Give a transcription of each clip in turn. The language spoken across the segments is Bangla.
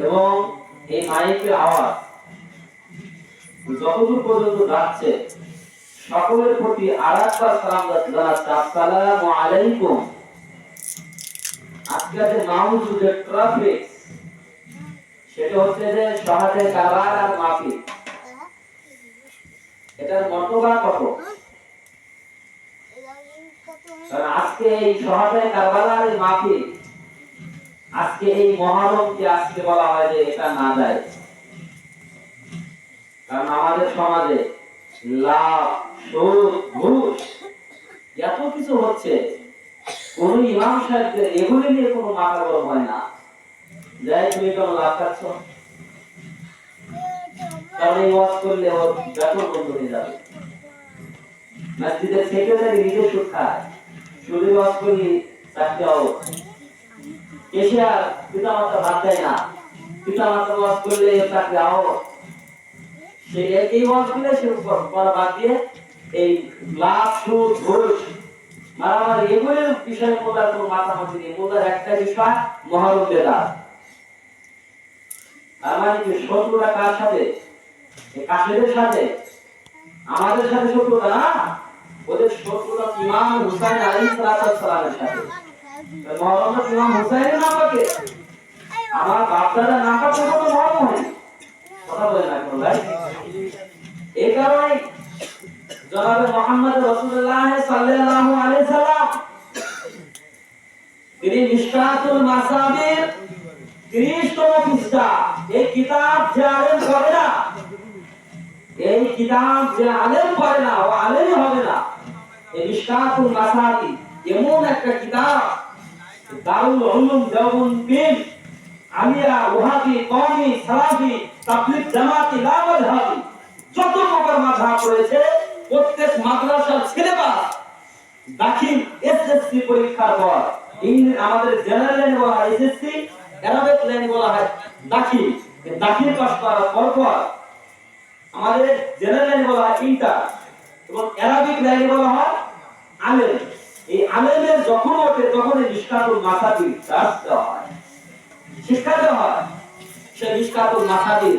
এবং এই মাইকের আওয়াজ যতদূর পর্যন্ত যাচ্ছে সকলের প্রতি আরেকবার সালাম জানাচ্ছি, আসসালামু আলাইকুম। আজকে যে মাহমুদের ট্রাফিক সেটা হচ্ছে যে শহাদে কারবার আর মাহফিল। এটার মর্যাদা কত? কারণ আজকে এই শহাদে কারবার আর মাহফিল, আজকে এই মহরমকে আজকে বলা হয় যে এটা না যায়। কারণ আমাদের সমাজে লাভ, সুদ, ঘুষ এত কিছু হচ্ছে, কোন ইমাম সাহেবদের এগুলি নিয়ে কোনো মাথা গরম হয় না। যাই তুমি কেন লাভ খাচ্ছ? কারণ এই ওয়াজ করলে ওর বেতন বন্ধ হয়ে যাবে। মসজিদের সেক্রেটারি নিজে সুদ খায়, সুদের ওয়াজ করলে চাকরি হবে। কেশিয়ার পিতা মাতা ভাত দেয় না, পিতা মাতা ওয়াজ করলে চাকরি হবে। সে এই ওয়াজ করলে সে বাদ দিয়ে এই লাভ, সুদ, ঘুষ, মারামারি এগুলোর বিষয়ে মোল্লার কোনো মাথামাতি নেই। মোল্লার একটা বিষয় মহরম বেদাত। তার মানে কি শত্রুরা কার সাথে? কাফেরদের সাথে। আমাদের সাথে শত্রুতা না, ওদের শত্রুতা ইমাম হুসাইন আলাইহিস সালামের সাথে। মহরম ইমাম হুসাইনের নাম পাকে, আমার বাপ দাদার নাম পাকে কোনো মহরম হয়নি। কথা বলেন না কেন ভাই? এই কারণে জনাবে মুহাম্মদ রাসূলুল্লাহ সাল্লাল্লাহু আলাইহি সাল্লাম তিনি মিশকাতুল মাসাবির 30তম পৃষ্ঠা, এই কিতাব যে আলেম পড়ে না, এই কিতাব যে আলেম পড়ে না ও আলেমই হবে না। এই মিশকাতুল মাসাবি এমন একটা কিতাব, দারুল উলুম দেওবন্দিন আলিয়া ওয়াহাবি কওমি সালাফি তাবলীগ জামাতি লা মাযহাবি যত প্রকার মাযহাব রয়েছে প্রত্যেক মাদ্রাসার সিলেবাস দাখিল এসএসসি পরীক্ষার পর আমাদের জেনারেল লাইনে বলা হয় এসএসসি, অ্যারাবিক লাইনে বলা হয় দাখিল। দাখিল পাস করার পর আমাদের জেনারেল লাইনে বলা হয় ইন্টার এবং অ্যারাবিক লাইনে বলা হয় আলেম। এই আলেমের যখন ওঠে তখন এই মিশকাতুল মাসাবি ক্লাস দেওয়া হয়, শিক্ষা দেওয়া হয়। সেই মিশকাতুল মাসাবি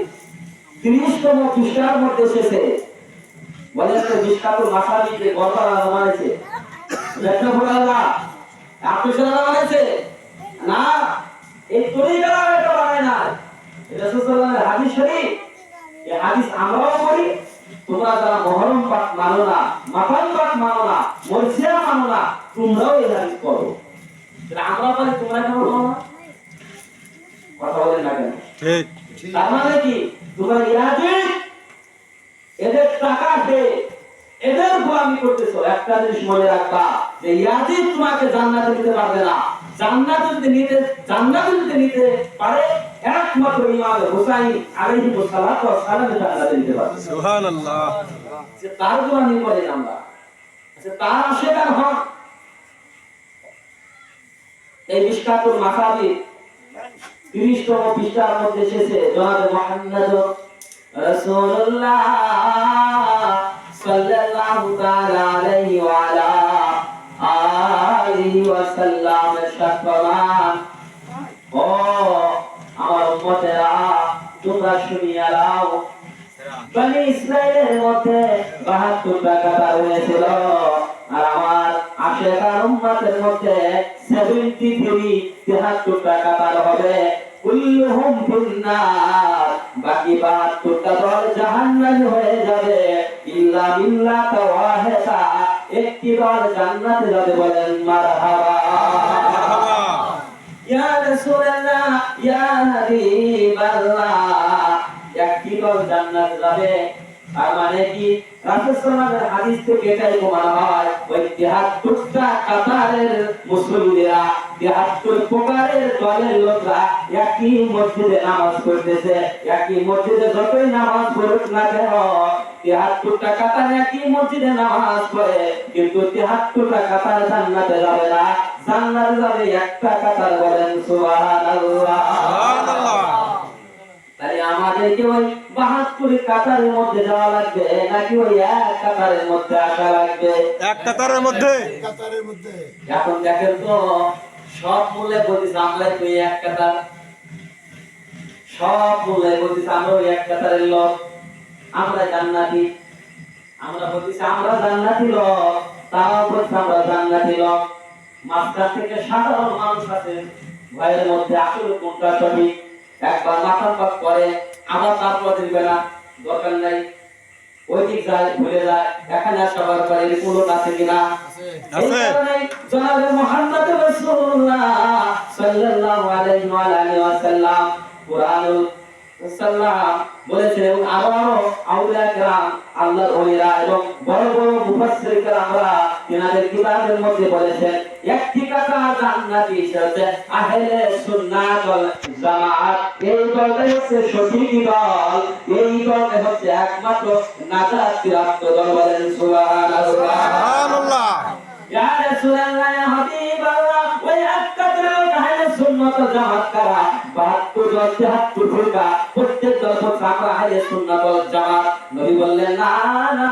30তম পৃষ্ঠার মধ্যে এসেছে। বলেন তো মিশকাতুল মাসাবি যে গড়া বানাইছে এটা বলা আপনি সেটা বানাইছে না, এই তরিকা এটা বানায় না। এটা রাসূলুল্লাহ হাদিস শরীফ, এই হাদিস আমরাও পড়ি। তোমরা যারা মুহররম পাক মানো না, মাফান পাক মানো না, মরসিয়া মানো না, তোমরাও এই হাদিস পড়ো। তাহলে আমরা পারি, তোমরা কেন পড়ো না? কথা বলেন না কেন? ঠিক। তার মানে কি তোমরা ইয়াজিদ এদের টাকা খেয়ে এদের গোলামি করতেছো। একটা জিনিস মনে রাখবা যে ইয়াজিদ তোমাকে জান্নাতে দিতে পারবে না। জান্নাতে যদি নিতে পারে একমাত্র ইমাম হুসাইন আলাইহিস সালাতু ওয়াস সালাম জান্নাতে দিতে পারবে। সুবহানাল্লাহ। যে তার গোলামি করে আমরা, যে তার আশীর্বাদ হক। এই মিশকাতুল মাসাবি 30তম পৃষ্ঠার মধ্যে এসেছে জনাবে মুহাম্মদ রাসূলুল্লাহ সাল্লাল্লাহু তাআলা আলাইহি ওয়া আলা আলিহি ওয়া সাল্লাম শাকরান। ও আমার উম্মতেরা, তোমরা শুনিয়া নাও, বনি ইসরাইলের মধ্যে 72টা কাতার হয়েছিল, আর আমার আশিকার উম্মতের মধ্যে 73টা কাতার হবে। কুল্লুহুম ফিন্নার, বাকি 72টা দল জাহান্নামী হয়ে যাবে। ইল্লা মিল্লাতা ওয়াহিদা, একটি দল জান্নাতে যাবে। বলেন মারহাবা। ইয়া রাসূলুল্লাহ, ইয়া হাবিবাল্লাহ, একটি দল জান্নাতে যাবে। তার মানে কি রাসূল সাল্লাল্লাহু আলাইহি হাদিস থেকে এটাই প্রমাণ হয় ওই 73টা কাতারের মুসল্লিরা, 73 প্রকারের দলের লোকরা একই মসজিদে নামাজ পড়তেছে। একই মসজিদে যতই নামাজ পড়ুক না কেন, 73টা কাতার একই মসজিদে নামাজ পড়ে, কিন্তু 73টা কাতার জান্নাতে যাবে না। জান্নাতে যাবে একটা কাতার। বলেন সুবহানাল্লাহ। সুবহানাল্লাহ। তাহলে আমাদেরকে ওই 72 কাতারের মধ্যে যাওয়া লাগবে নাকি ওই এক কাতারের মধ্যে আসা লাগবে? এক কাতারের মধ্যে। এখন দেখেন তো, সব মূল্যে বলছি আমরাই তো এক কাতার। সব বলে বলতেছে আমরা ওই এক কাতারের লোক, আমরা জান্নাতি। আমরা বলতেছি আমরা জান্নাতি লোক, তাও বলছে আমরা জান্নাতি লোক। মাঝখান থেকে সাধারণ মানুষ আছে, ভাইয়ের মধ্যে আসলে কোনটা সঠিক একবার মাথা পাক করে, আবার তারপর দিবে না, দরকার নাই, ওই দিক যায় ভুলে যায়, এখানে সবার পরে কোনো আছে কিনা এই কারণে জনাবে মুহাম্মদ রাসূলুল্লাহ সাল্লাল্লাহু আলাইহি ওয়া আলিহি ওয়াসাল্লাম কুরআনুল সাল্লাম বলেছেন, এবং আরো আউলিয়া কেরাম আল্লাহর ওলিরা এবং বড় বড় মুফাসসির কেরামরা তিনাদের কিতাবের মধ্যে বলেছেন একটি কথা জান্নাতি হচ্ছে আহলে সুন্নাত ওয়াল জামাত। এই দলটাই হচ্ছে সঠিক দল, এই দলটাই হচ্ছে একমাত্র নাজাত প্রাপ্ত দল। বলেন সুবহানাল্লাহ সুবহানাল্লাহ। ইয়া রাসূলুল্লাহ ইয়া হাবিবাল্লাহ, ওই আকাদের আহলে সুন্নাত ওয়াল জামাত কারা? 72 দল 73 ফিরকা, প্রত্যেক দল হচ্ছে আমরা আহলে সুন্নাত ওয়াল জামাত। নবী বললেন না না,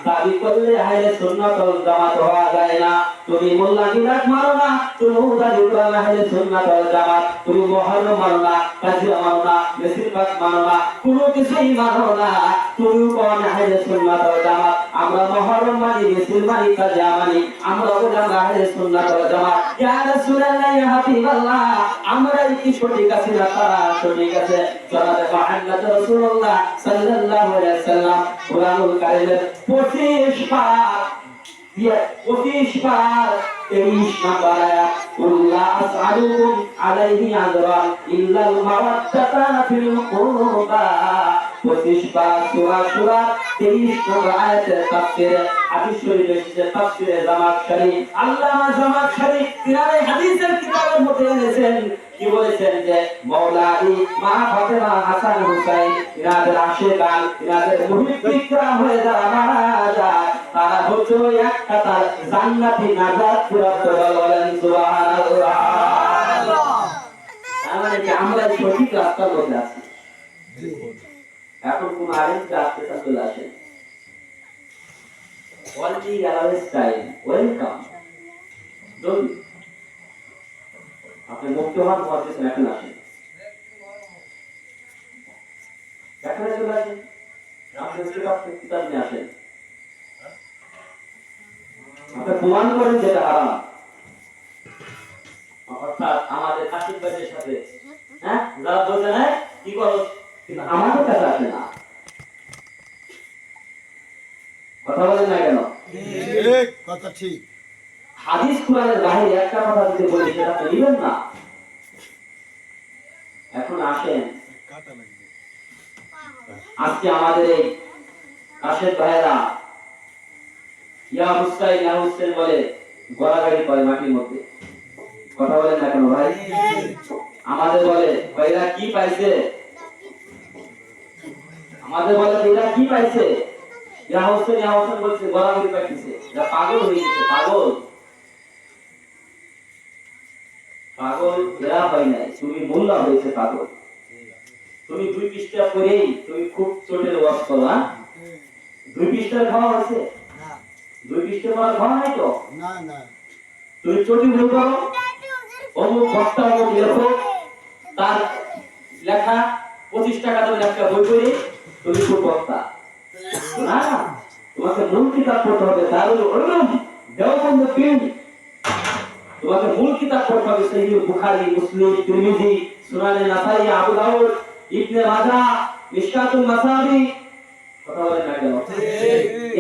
দাবি করলে আহলে সুন্নাত ওয়াল জামাত হওয়া যায় না। তুমি মোল্লা বিরাট মারো না, তুমি দাবি করো না আহলে সুন্নাত ওয়াল জামাত, তুমি মুহররম মারো না, কাজিয়া মারো না, বেশিরভাগ মানো না, কোনো কিছুই মানো না, তুমি কোন আহলে সুন্নাত ওয়াল জামাত? আমরা মুহররম মানি, বেশিরভাগ মানি, কাজিয়া মানি, আমরা বলি আমরা আহলে সুন্নাত ওয়াল জামাত। ইয়া রাসূলুল্লাহ ইয়া হাবিবাল্লাহ, আমরা কি সঠিক আছি না তারা সঠিক আছে? জনাবে মুহাম্মদ রাসূলুল্লাহ সাল্লাল্লাহু আলাইহি ওয়াসাল্লাম কুরআনুল কারীমের 25 পারা 25 বার 23 নাম্বার আয়াত, কুল্লা আসআলুকুম আলাইহি আজরান ইল্লাল মাওয়াদ্দাতা ফিল কুরবা। 25 বার সূরা 23 নম্বর আয়াতের তাফসীরে হাদিস শরীফ এসেছে, তাফসীরে জামাখশরী আল্লামা জামাখশরী তিনার হাদিসের কিতাবের মধ্যে এনেছেন, কি বলেছেন যে মাওলা আলী, মা ফাতেমা, হাসান হুসাইন ইনাদের আশিকান, ইনাদের মুহিব্বিকরা হয়ে যারা মারা যায় তারা হচ্ছে ওই এক কাতার জান্নাতি নাজাত প্রাপ্ত। বলেন সুবহানাল্লাহ। মানে কি আমরা সঠিক রাস্তার মধ্যে আছি? এখন কোন আলেম আসতে চলে আসেন, অলরেডি অ্যালাউড টাইম, ওয়েলকাম। যদি আপনি মুক্ত হন মহাদেশ এখন আসেন, এখানে চলে আসেন, আপনি কিতাব নিয়ে আসেন, আপনি প্রমাণ করেন যেটা হারাম। অর্থাৎ আমাদের কাশিম ভাইয়ের সাথে যারা বলছে না কি করো, কিন্তু আমাদের কাছে আসে না, কথা বলেন না কেন? ঠিক কথা, ঠিক। হাদিস কোরআনের বাইরে একটা কথা যদি বলি সেটা তো নিবেন না। এখন আসেন, আজকে আমাদের এই কাশের ভাইয়েরা ইয়া হুসাইন ইয়া হুসেন বলে গড়াগড়ি করে মাটির মধ্যে, কথা বলেন না কেন ভাই? আমাদের বলে ভাইরা কি পাইছে, আমাদের বলে এরা কি পাইছে, ইয়া হুসেন বলছে গড়াগড়ি পাইছে, এরা পাগল হয়ে গেছে, পাগল পাগল এরা হয় নাই, তুমি মোল্লা হয়েছে পাগল। তুমি 2 পৃষ্ঠা পড়েই তুমি খুব চোটের ওয়াজ করো, 2 পৃষ্ঠার খাওয়া হয়েছে না, 2 পৃষ্ঠার খাওয়া নাই তো না না, তুমি চটি ভুল করো, অমুক বক্তা অমুক লেখক তার লেখা 25 টাকা দামের একটা বই পড়ে তুমি খুব বক্তা না, তোমাকে মূল কিতাব পড়তে হবে, দারুল উলুম দেওবন্দ পীর, তোমাকে মূল কিতাব পড়তে হবে, সহিহ বুখারী, মুসলিম, তিরমিজি, সুনানে নাসাই, আবু দাউদ, ইবনে মাজাহ, মিশকাতুল মাসাবি, কথা বলেন না কেন? ঠিক।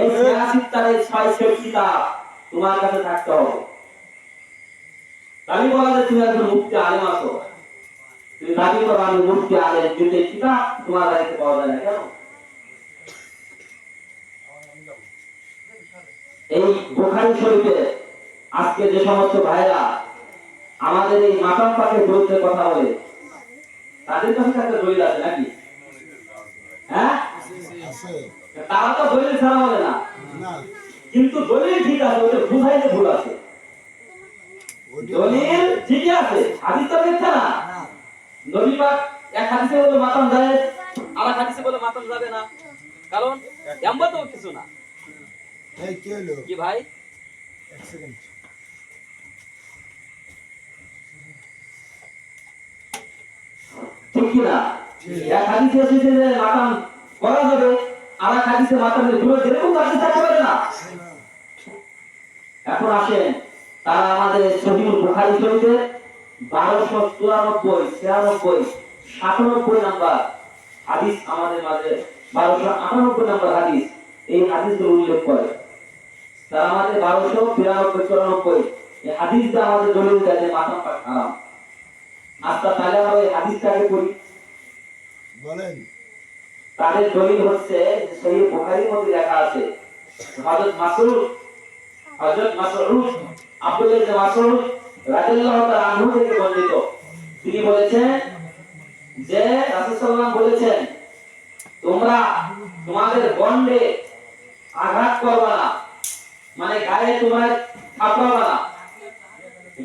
এই 6 কিতাব তোমার কাছে থাকতে হবে। দাবি করা যে তুমি একজন মুফতি আলেম আছো, তুমি দাবি করো আমি মুফতি আলেম, কিন্তু এই কিতাব তোমার কাছে পাওয়া যায় না কেন? এই বুখারী শরীফে আজকে যে সমস্ত ভাইরা আমাদের এই মাকাম পাকের বিরুদ্ধে কথা বলে, তাদের কাছে একটা দলিল আছে নাকি? হ্যাঁ, তারা তো দলিল ছাড়া বলে না, কিন্তু দলিল ঠিক আছে, ওদের বুঝাইতে ভুল আছে। দলিল ঠিকই আছে, হাদিস তো মিথ্যা না। নবী পাক এক হাদিসে বলে মাতাম যায়, আর এক হাদিসে বলে মাতাম যাবে না, কারণ এমন তো কিছু না। এই কি হলো কি ভাই, এক সেকেন্ড, ঠিক ঠিক কি না? এক হাদিসে এসেছে যে মাতাম করা যাবে, আর এক হাদিসে মাতাম দুটো যেরকম হাদিস থাকতে পারে না। এখন আসেন, তারা আমাদের সহিহুল বুখারী শরীফের 1294, 96, 97 নাম্বার হাদিস আমাদের মাঝে 1298 নাম্বার হাদিস, এই হাদিসগুলো উল্লেখ করে। তারা আমাদের 1293, 94 এই হাদিসটা আমাদের দলিল দেয় যে মাতাম পাক হারাম। আচ্ছা তাহলে আমরা এই হাদিসটাকে পড়ি, বলেন। তাদের দলিল হচ্ছে সহিহ বুখারীর মধ্যে লেখা আছে, হযরত মাসউদ আব্দুল্লাহ ইবনে মাসউদ রাদিয়াল্লাহু তাআলা আনহু থেকে বর্ণিত, তিনি বলেছেন যে রাসূল সাল্লাল্লাহু আলাইহি ওয়াসাল্লাম বলেছেন, তোমরা তোমাদের গন্ডে আঘাত করবা না, মানে গায়ে তোমরা থাপড়াবা না,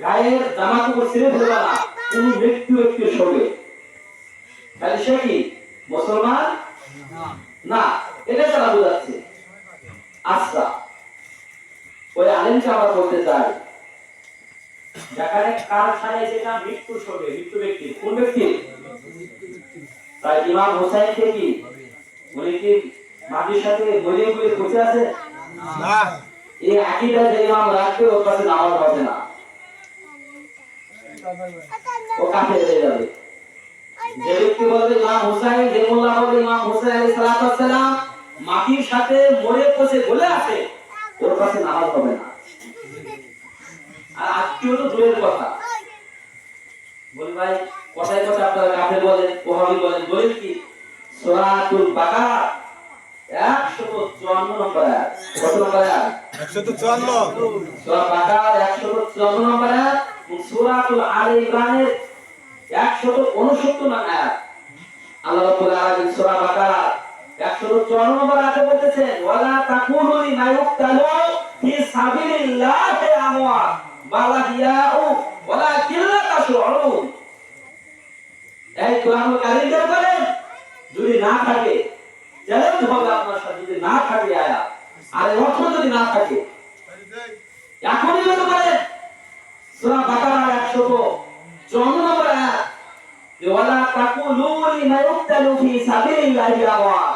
গায়ের জামা কাপড় ছিঁড়ে ফেলবা না কোন ব্যক্তির সঙ্গে। তাহলে সে কি মুসলমান না? এটা তারা বোঝাচ্ছে। আচ্ছা, ওই আলেমকে আমরা বলতে চাই, যেখানে কার ছায়া যেটা মৃত্যুর সঙ্গে, মৃত্যু ব্যক্তি কোন ব্যক্তি? তাই ইমাম হোসেনকে কি উনি কি মাটির সাথে বলে বলে বসে আছে না? এই আকীদা যে ইমাম রাখবে ওর কাছে নামাজ হবে না, ও কাফের হয়ে যাবে। যে ব্যক্তি বলবে ইমাম হোসেন, যে মোল্লা বলবে ইমাম হোসেন আলাইহিস সালাতু ওয়াস সালাম মাটির সাথে মরে পচে গলে আছে, ওর কাছে নামাজ হবে না। আর আত্মীয় তো দূরের কথা, বলি ভাই কথায় কথায় আপনারা কাফের বলেন, ওহাবি বলেন, দলিল কি? সূরাতুল বাকারা 154 নম্বর আয়াত। কত নম্বর আয়াত? 154। সূরা বাকারা 154 নম্বর আয়াত এবং সূরাতুল আলে ইমরানের 169 নম্বর আয়াত। আল্লাহ রাব্বুল আলামিন সূরা বাকারা 154 নম্বর আয়াতে বলতেছেন, ওয়ালা তাকুলু লিমা ইউক্তালু ফি সাবিলিল্লাহি আমওয়াত বাল আহইয়াউ ওয়ালাকিন লা তাশউরুন। এই কোরআনুল কারীমের বলেন যদি না থাকে, চ্যালেঞ্জ হবে আপনার সাথে, যদি না থাকে আয়াত আর অর্থ যদি না থাকে, এখনই বলতে পারেন সূরা বাকারা 154 নম্বর আয়াত, ওয়ালা তাকুলু লিমা ইউক্তালু ফি সাবিলিল্লাহি আমওয়াত।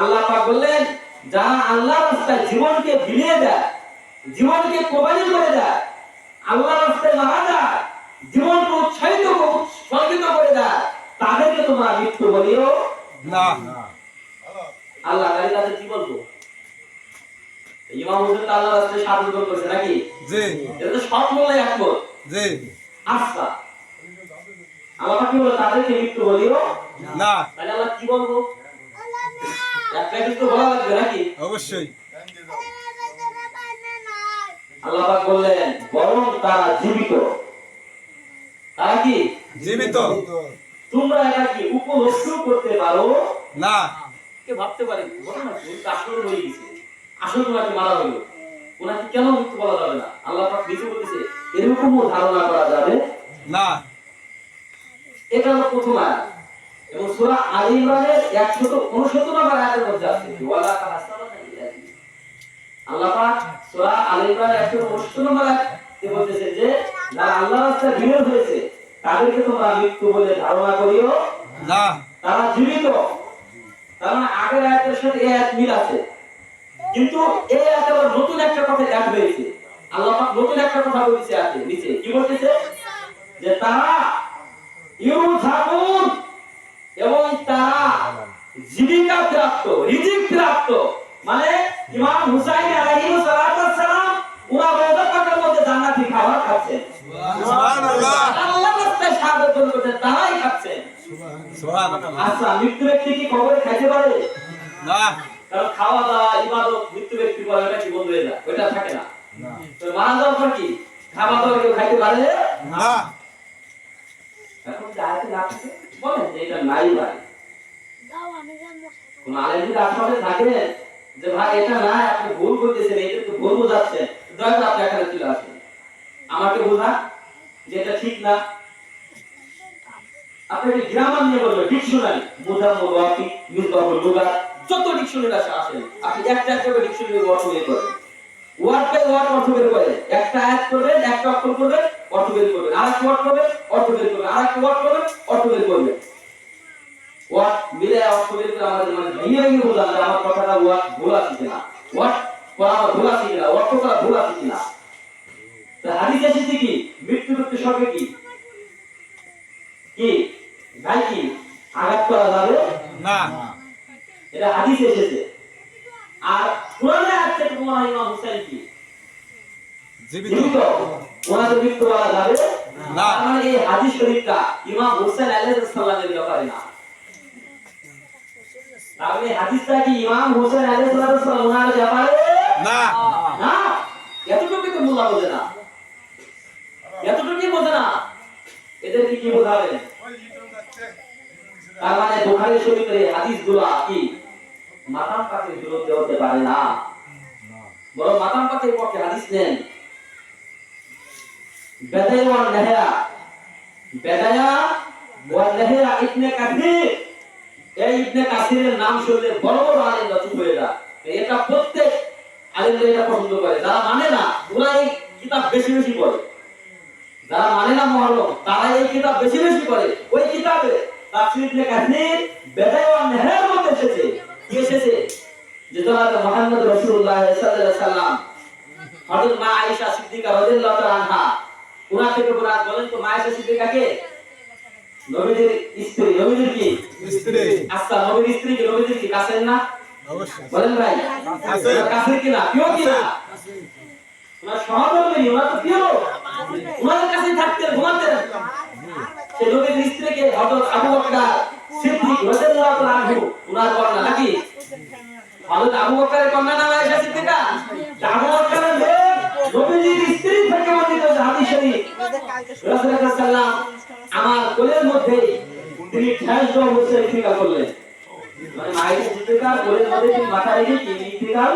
আল্লাহ পাক বললেন, যারা আল্লাহর রাস্তায় জীবনকে বিলিয়ে দেয়, জীবনকে কোরবানি করে দেয়, আল্লাহর রাস্তায় মারা যায়, জীবনকে উৎসর্গিত করে দেয়, তাদেরকে তোমরা মৃত্যু বলিও না। আল্লাহ তাআলা কাছে কি বলবো? ইমাম হুসাইন আল্লাহর রাস্তায় শাহাদাত করেছে নাকি? জি। এটা তো সব বলে একমত। জি। আচ্ছা, আল্লাহ কি বলে? তাদেরকে মৃত্যু বলিও না। তাহলে আল্লাহ কি বলবো? একটা কিছু বলা লাগবে নাকি? অবশ্যই। আল্লাহ পাক বললেন, বরং তারা জীবিত। তারা কি জীবিত? তোমরা এটা কি উপলব্ধি করতে পারো না? কে ভাবতে পারে ঘটনা আসলে হয়ে গেছে, আসলে তোমাকে মারা হলো, ওনাকে কেন মৃত্যু বলা যাবে না? আল্লাহ পাক নিজে বলেছে এরকমও ধারণা করা যাবে না। এটা হলো প্রথম আয়াত এবং সূরা আলে ইমরানের 169 নম্বর আয়াতের মধ্যে আছে, ওয়ালা তাহসাবানা ইল্লাহি। আল্লাহ পাক সূরা আলে ইমরানের 169 নম্বর আয়াতে বলতেছে যে যারা আল্লাহর রাস্তায় বিলীন হয়েছে তাদেরকে তোমরা মৃত্যু বলে ধারণা করিও না, তারা জীবিত। তার মানে আগের আয়াতের সাথে এই আয়াত মিল আছে, কিন্তু এই আয়াতে আবার নতুন একটা কথা অ্যাড হয়েছে। আল্লাহ পাক নতুন একটা কথা বলছে আছে নিচে, কি বলতেছে? যে তারা ইউথাকুন, এবং তারা জীবিকা প্রাপ্ত, রিজিক প্রাপ্ত। মানে ইমাম হুসাইন আলাইহিস সালাতু ওয়াস সালাম ওরা রওজা পাকের মধ্যে জান্নাতি খাবার খাচ্ছেন। সুবহানাল্লাহ। আল্লাহর রাস্তায় শাহাদাত করতেছেন, তারাই খাচ্ছেন। সুবহানাল্লাহ। আচ্ছা, মৃত্যু ব্যক্তি কি কবরে খাইতে পারে না? কারণ খাওয়া দাওয়া ইবাদত মৃত্যু ব্যক্তি করে, ওটা কি বন্ধ হয়ে যায়? ওটা থাকে না। তো মারা যাওয়ার পর কি খাওয়া দাওয়া কেউ খাইতে পারে না? এখন যে আয়াতে না থাকে বলেন যে এটা নাই ভাই। কোন আলেম যদি আশপাশে থাকে যে ভাই এটা না, আপনি ভুল করতেছেন, এটা তো ভুল বোঝাচ্ছেন, দয়া করে আপনি এখানে চলে আসেন, আমাকে বোঝা যে এটা ঠিক না। আপনি গ্রামার নিয়ে বলবেন, ডিকশনারি মুজাম্মুল ওয়াফি মিসবাহুল লুগাত, যত ডিকশনারি আসে আপনি একটা একটা করে ডিকশনারি অর্থ বের করেন, ওয়ার্ড বাই ওয়ার্ড অর্থ বের করেন। একটা আয়াত করবেন, একটা অক্ষর করবেন, অর্থ বের করবেন, আরেকটা ওয়ার্ড করবেন, অর্থ বের করবেন, আরেকটা ওয়ার্ড করবেন, অর্থ বের করবেন। ওয়াট মিলে অর্থ বের করে আমাদের মানে ভেঙে ভেঙে বোঝান যে আমার কথাটা ওয়াট ভুল আছে কিনা, ওয়াট করা আমার ভুল আছে কিনা, অর্থ করা ভুল আছে কিনা। তো হাদিসে এসেছে কি মৃত্যু মৃত্যু সঙ্গে কি কি ভাই কি আঘাত করা যাবে না, এটা হাদিসে এসেছে। আর কোরআনে আছে তোমার ইমাম হোসেন কি জীবিত, ওনাদের মৃত্যু বলা যাবে না। মানে এই হাদিস শরীফটা ইমাম হোসেন আলাইহিস সালামের ব্যাপারে না। তাহলে হাদিসটা কি ইমাম হোসেন আলাইহিস সালাম ওনার ব্যাপারে না, না এতটুকু তো মোল্লা বোঝে না, এতটুকুই বোঝে না, এদেরকে কি বোঝাবে? তার মানে বুখারী শরীফের এই হাদিসগুলো কি মাতাম পাকের বিরুদ্ধে হতে পারে না, বরং মাতাম পাকের পক্ষে হাদিস নেন। বেদায়া ওয়ান নাহিয়া, বেদায়া ওয়ান নাহিয়া ইবনে কাসির, এই ইবনে কাসিরের নাম শুনলে বড় বড় আলেমরা চুপ হয়ে যায়। এটা প্রত্যেক আলেমরা এটা পছন্দ করে, যারা মানে না ওরা এই কিতাব বেশি বেশি পড়ে, যারা মানে না মুহররম তারা এই কিতাব বেশি বেশি পড়ে। ওই কিতাবে তাফসীর ইবনে কাসির বেদায়া ওয়ান নাহিয়ার মধ্যে এসেছে কি এসেছে যে জনাব মুহাম্মদ রাসূলুল্লাহ সাল্লাল্লাহু আলাইহি ওয়াসাল্লাম হযরত মা আয়েশা সিদ্দিকা রাদিয়াল্লাহু তাআলা আনহা উনার থেকে বলেন, বলেন তো মা আয়েশা সিদ্দিকা কে? নবীর স্ত্রী, নবীর কি স্ত্রী? আচ্ছা নবীর স্ত্রী কি নবীর কি কাছের না? অবশ্যই বলেন ভাই কাছের কি না, কেউ কি না? ওনার সহধর্মী, ওনার তো কেউ ওনার কাছে থাকতেন, ঘুমাতেন। সেই নবীর স্ত্রীকে হযরত আবু বকর সিদ্দিক রাদিয়াল্লাহু তাআলা আনহু ওনার কন্যা নাকি? হযরত আবু বকরের কন্যা নাম আয়েশা সিদ্দিকা। আবু বকরের মেয়ে নবীর স্ত্রী থেকে বর্ণিত হাদিস শরীফ, রাসূলুল্লাহ সাল্লাল্লাহু আমার কোলের মধ্যে তিনি ঠেস দেওয়া অবস্থায় ইন্তিকাল করলেন। মানে আয়েশা সিদ্দিকা কোলের মধ্যে তিনি মাথা রেখে কি ইন্তিকাল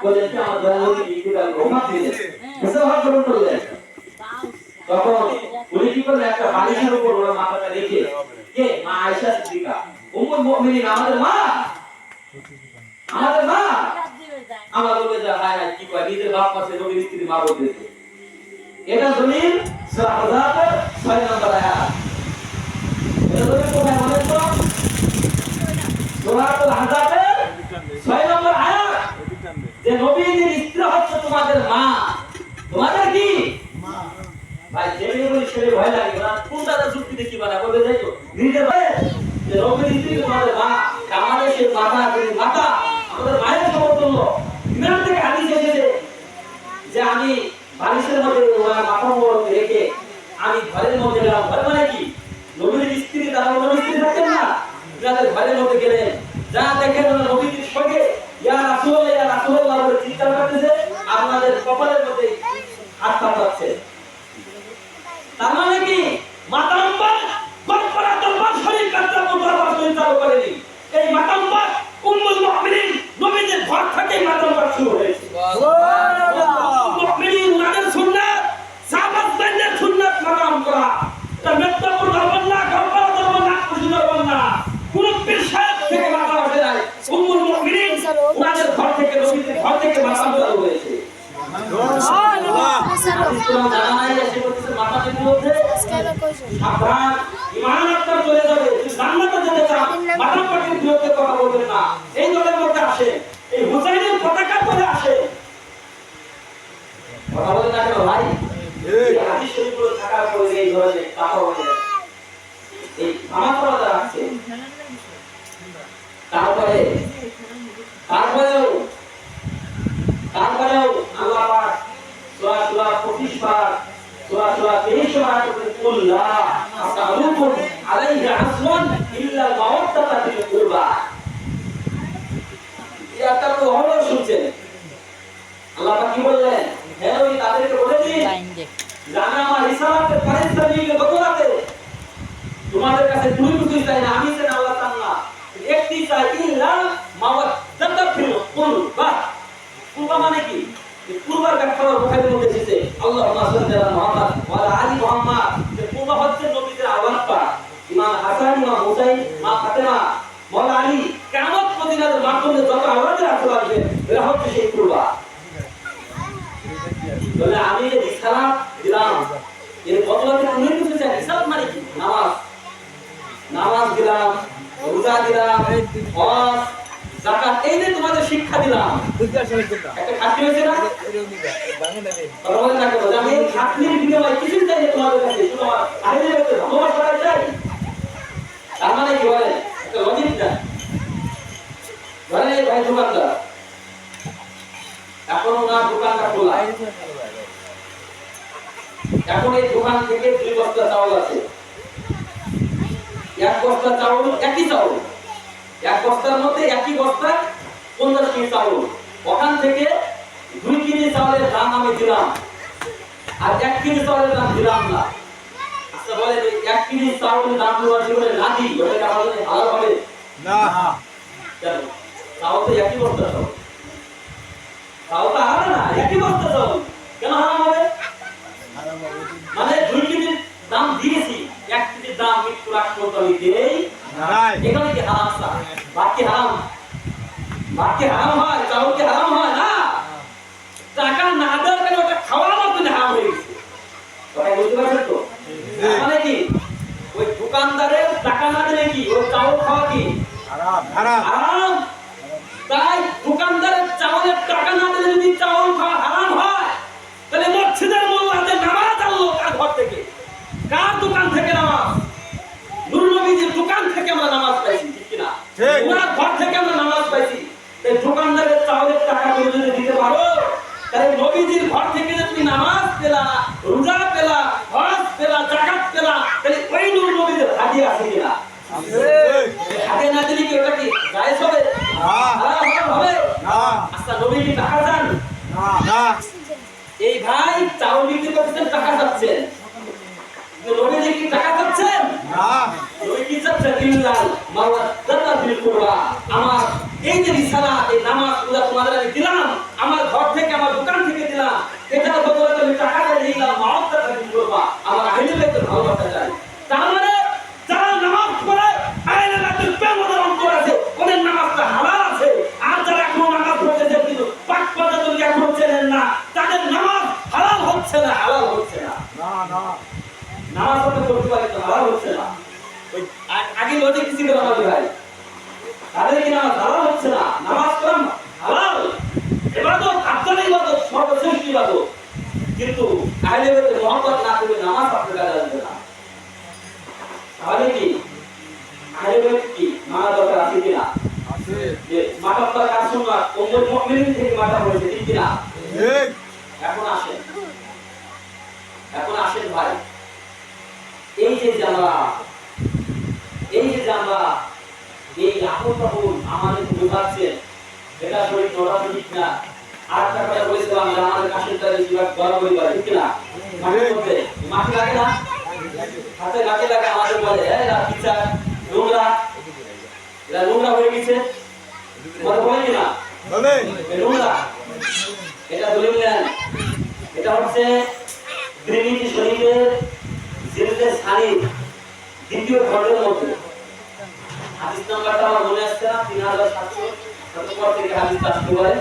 করলেন, আমার দয়ালু ইন্তিকাল রহমত দিলেন, মুসাফা করলেন। তখন উনি কি করলেন, একটা বালিশের উপর ওনার মাথাটা রেখে, কে? মা আয়েশা সিদ্দিকা উম্মুল মুমিনিন, আমাদের মা, আমাদের মা। আমার বলে যা হায় হায় কি কয়, নিজের বাপ পাশে নবীর স্ত্রী মা বলতেছে। এটা দলিল সূরা আহজাবের 6 নম্বর আয়াত। এটা দলিল কোথায় বলেন তো? সূরা আহজাবের 6 নম্বর আয়াত, যে নবীর স্ত্রী হচ্ছে তোমাদের মা। তোমাদের কি মা? ভাই যেই বলি সেই ভয় লাগে না, কোনটা যুক্তি দেখি বানা বলে যাই তো নিজে ভাই যে নবীর স্ত্রী তোমাদের মা, আমাদের সেই মাতা, তিনি মাতা, আমাদের মায়ের সমতুল্য। ইমাম থেকে হাদিস এসেছে যে আমি বালিশের মধ্যে ওনার মাথা মোবারক রেখে আমি ঘরের মধ্যে গেলাম। ঘর মানে কি? নবীর স্ত্রী, তারা নবীর স্ত্রী থাকেন না, তাদের ঘরের মধ্যে গেলেন, যা দেখেন নবীর সঙ্গে ইয়া রাসূলুল্লাহ ইয়া রাসূলুল্লাহ বলে চিৎকার করতেছে, আপনাদের কপালের মধ্যে হাত পাতাচ্ছে। তার মানে কি? মাতাম্বা গফরা দরবার শরীফ কাতরা দরবার শরীফ চালু করেনি। এই মাতাম্বা উম্মুল মুমিনিন নবীদের ঘর থেকেই মাতাম্বা শুরু হয়েছে। সুবহানাল্লাহ। মুমিনিন ওনাদের সুন্নাত, সাহাবাদের সুন্নাত মাতাম করা। এটা মেত্তাপুর দরবার না, গফরা দরবার না, খুশি দরবার না, কোন পীর সাহেব থেকে মাতাম আসে নাই। উম্মুল মুমিনিন ওনাদের ঘর থেকে, নবীদের ঘর থেকে মাতাম চালু হয়েছে। সুবহানাল্লাহ। ইসলাম জানা নাই এসে বলতেছে মাতামের বিরুদ্ধে সাবধান, ঈমান আপনার চলে যাবে, জান্নাতে যেতে চান, মাতাম পাকের বিরুদ্ধে কথা বলবেন না। এই দলের মধ্যে আসে, এই হুসাইনের পতাকার মধ্যে আসে, কথা বলেন না কেন ভাই? এই হাদিস শরীফগুলো থাকার পরে এই ধরনের কথা বলে এই আমার কথা রাখছে। তারপরেও আল্লাহ পাক সূরা 25 বার, সূরা 23 বার কুল্লা আসালুকুম আলাইহি আসমান ইল্লা মাওয়াত্তাতা ফিল কুরবা। এই আয়াতটা হলো শুনছেন আল্লাহ পাক কি বললেন? হ্যাঁ ওই তাদেরকে বলে দিন জানা আমার রিসালাতের ফেরেশতা নিয়ে বদলাতে তোমাদের কাছে দুই কিছুই চাই না, আমি চাই আল্লাহ তাআলা একটি চাই, ইল্লা মাওয়াত্তাতা ফিল কুরবা। কুরবা মানে কি? কুরবার ব্যাখ্যা বুখারীর মধ্যে এসেছে, আল্লাহুম্মা সাল্লি আলা মুহাম্মদ ওয়া আলা আলি মুহাম্মদ। যে কুরবা হচ্ছে নবীদের আওয়াজ পা, ইমাম হাসান, ইমাম হুসাইন, মা ফাতেমা, মাওলা আলী, কিয়ামত পর্যন্ত মাধ্যমে যত আওয়াজের আসল আসবে এরা হচ্ছে সেই কুরবা। বলে আমি যে রিসালাত দিলাম এর বদলাতে তুমি কিছু চাই। রিসালাত মানে কি? নামাজ। নামাজ দিলাম, রোজা দিলাম, হজ, যাকাত, এই যে তোমাদের শিক্ষা দিলাম, একটা খাটনি হয়েছে না? বলেন না কেন? আমি এই খাটনির বিনিময়ে কিছু চাই না তোমাদের কাছে, শুধু আমার আইনের কাছে ধন্যবাদ করা চাই। তার মানে কি বলেন? একটা লজিক না। ধরেন এই ভাই দোকানদার, এখন ওনার দোকানটা খোলা, এখন এই দোকান থেকে 2 বস্তা চাউল আছে, 1 বস্তা চাউল, একই চাউল, 1 বস্তার মধ্যে একই বস্তা 50 কেজি চাউল, ওখান থেকে 2 কেজি চাউলের দাম আমি দিলাম আর 1 কেজি চাউলের দাম দিলাম না। আচ্ছা বলেন, এই 1 কেজি চাউলের দাম দেওয়ার জীবনে না দিই, ওটা আমাদের হালাল হবে না? কেন? চাউল তো একই বস্তা চাউল, চাউল তো হারাম না, একই বস্তা চাউল, কেন হারাম হবে? মানে 2 কেজির দাম দিয়েছি, 1 কেজির দাম একটু রাখতে আমি দেই না, এখানে কি হারাম? বাকি হারাম, বাকি হারাম হয়, চাউল কি হারাম হয় না? টাকা না দেওয়ার কারণে ওটা খাওয়ার মতো হারাম হয়ে গেছে। কথা বুঝতে পারছেন তো? মানে কি ওই দোকানদারের টাকা না দিলে কি ওই চাউল খাওয়া কি হারাম? হারাম। তাই দোকানদারের চাউলের টাকা না দিলে যদি চাউল খাওয়া হারাম হয়, তাহলে মসজিদের মোল্লাদের নামাজ আনলো কার ঘর থেকে? কার দোকান থেকে নামাজ? নূর নবীর দোকান থেকে আমরা নামাজ পাইছি, ঠিক কি না? ওনার ঘর থেকে আমরা নামাজ পাইছি। এই দোকানদারের চাউলের টাকা তুমি যদি দিতে পারো, তাহলে নবীজির ঘর থেকে তুমি নামাজ পেলা, রোজা পেলা, হজ পেলা, যাকাত পেলা, তাহলে ওই নূর নবীর হাদিয়া আছে কিনা? হাদিয়া না দিলে কি ওটা কি জায়েজ হবে? হারাম হবে না। আচ্ছা, নবী কি টাকা চান? না। এই ভাই চাউল বিক্রি করতেছেন, টাকা চাচ্ছেন, নবীজি কি টাকা চাচ্ছেন? না। নবী কি চাচ্ছেন? ইল্লাল মাওয়াদাতা বিল কুরবা। আমার এই যে রিসালা, এই নামাজ রোজা তোমাদের আমি দিলাম, আমার ঘর থেকে, আমার দোকান থেকে দিলাম, এটার বদলে আমি টাকা দিয়ে দিলাম, মাওয়াদাতা বিল কুরবা, আমার আহলে বাইতের ভালোবাসা চাই। তার মানে যারা নামাজ পড়ে আহলে বাইতের প্রেম অন্তর আছে, ওদের নামাজটা হালাল আছে। আর যারা কোনো নামাজ পড়তেছে কিন্তু পাক পর্যন্ত এখনো চেনেন না, তাদের নামাজ হালাল হচ্ছে না, হালাল হচ্ছে না। না না, নামাজ পড়তে করতে পারে তো হালাল হচ্ছে না। ওই আগে লজিক কি ছিল আমাদের ভাই? তাদের কি নামাজ হালাল হচ্ছে না? নামাজ পড়া হালাল, ইবাদত, আফজাল ইবাদত, সর্বশ্রেষ্ঠ ইবাদত। কিন্তু আহলে বাইতের মহব্বত না করলে নামাজ আপনার কাজে আসবে না। তাহলে কি আহলে বাইত কি মানা দরকার আছে কিনা? আছে। যে মাটা তার কাজ শুনবা, উম্মুল মুমিনিন থেকে মাটা হয়েছে, ঠিক কিনা? ঠিক। এখন আসেন ভাই, এই যে জানলা, এই যে জানলা, এই আকুল তাকুল আমাদের বোঝাচ্ছে, এটা শরীর ধরা ঠিক না। আর একটা কথা বলেছিলাম যে আমাদের কাশের দ্বারা বেশিরভাগ গড়াগড়ি করে, ঠিক না? মাটির মধ্যে মাটি লাগে না, হাতে লাগে লাগে, আমাদের বলে এরা পিচা নোংরা, এরা নোংরা হয়ে গেছে, বলে কিনা? বলে নোংরা। এটা দলিল নেন, এটা হচ্ছে ত্রিমিতি শরীফের জিলদের সানি দ্বিতীয় খণ্ডের মধ্যে হাদিস নাম্বারটা আমার মনে আসছে না, 3700 থেকে হাদিসটা আসতে পারে।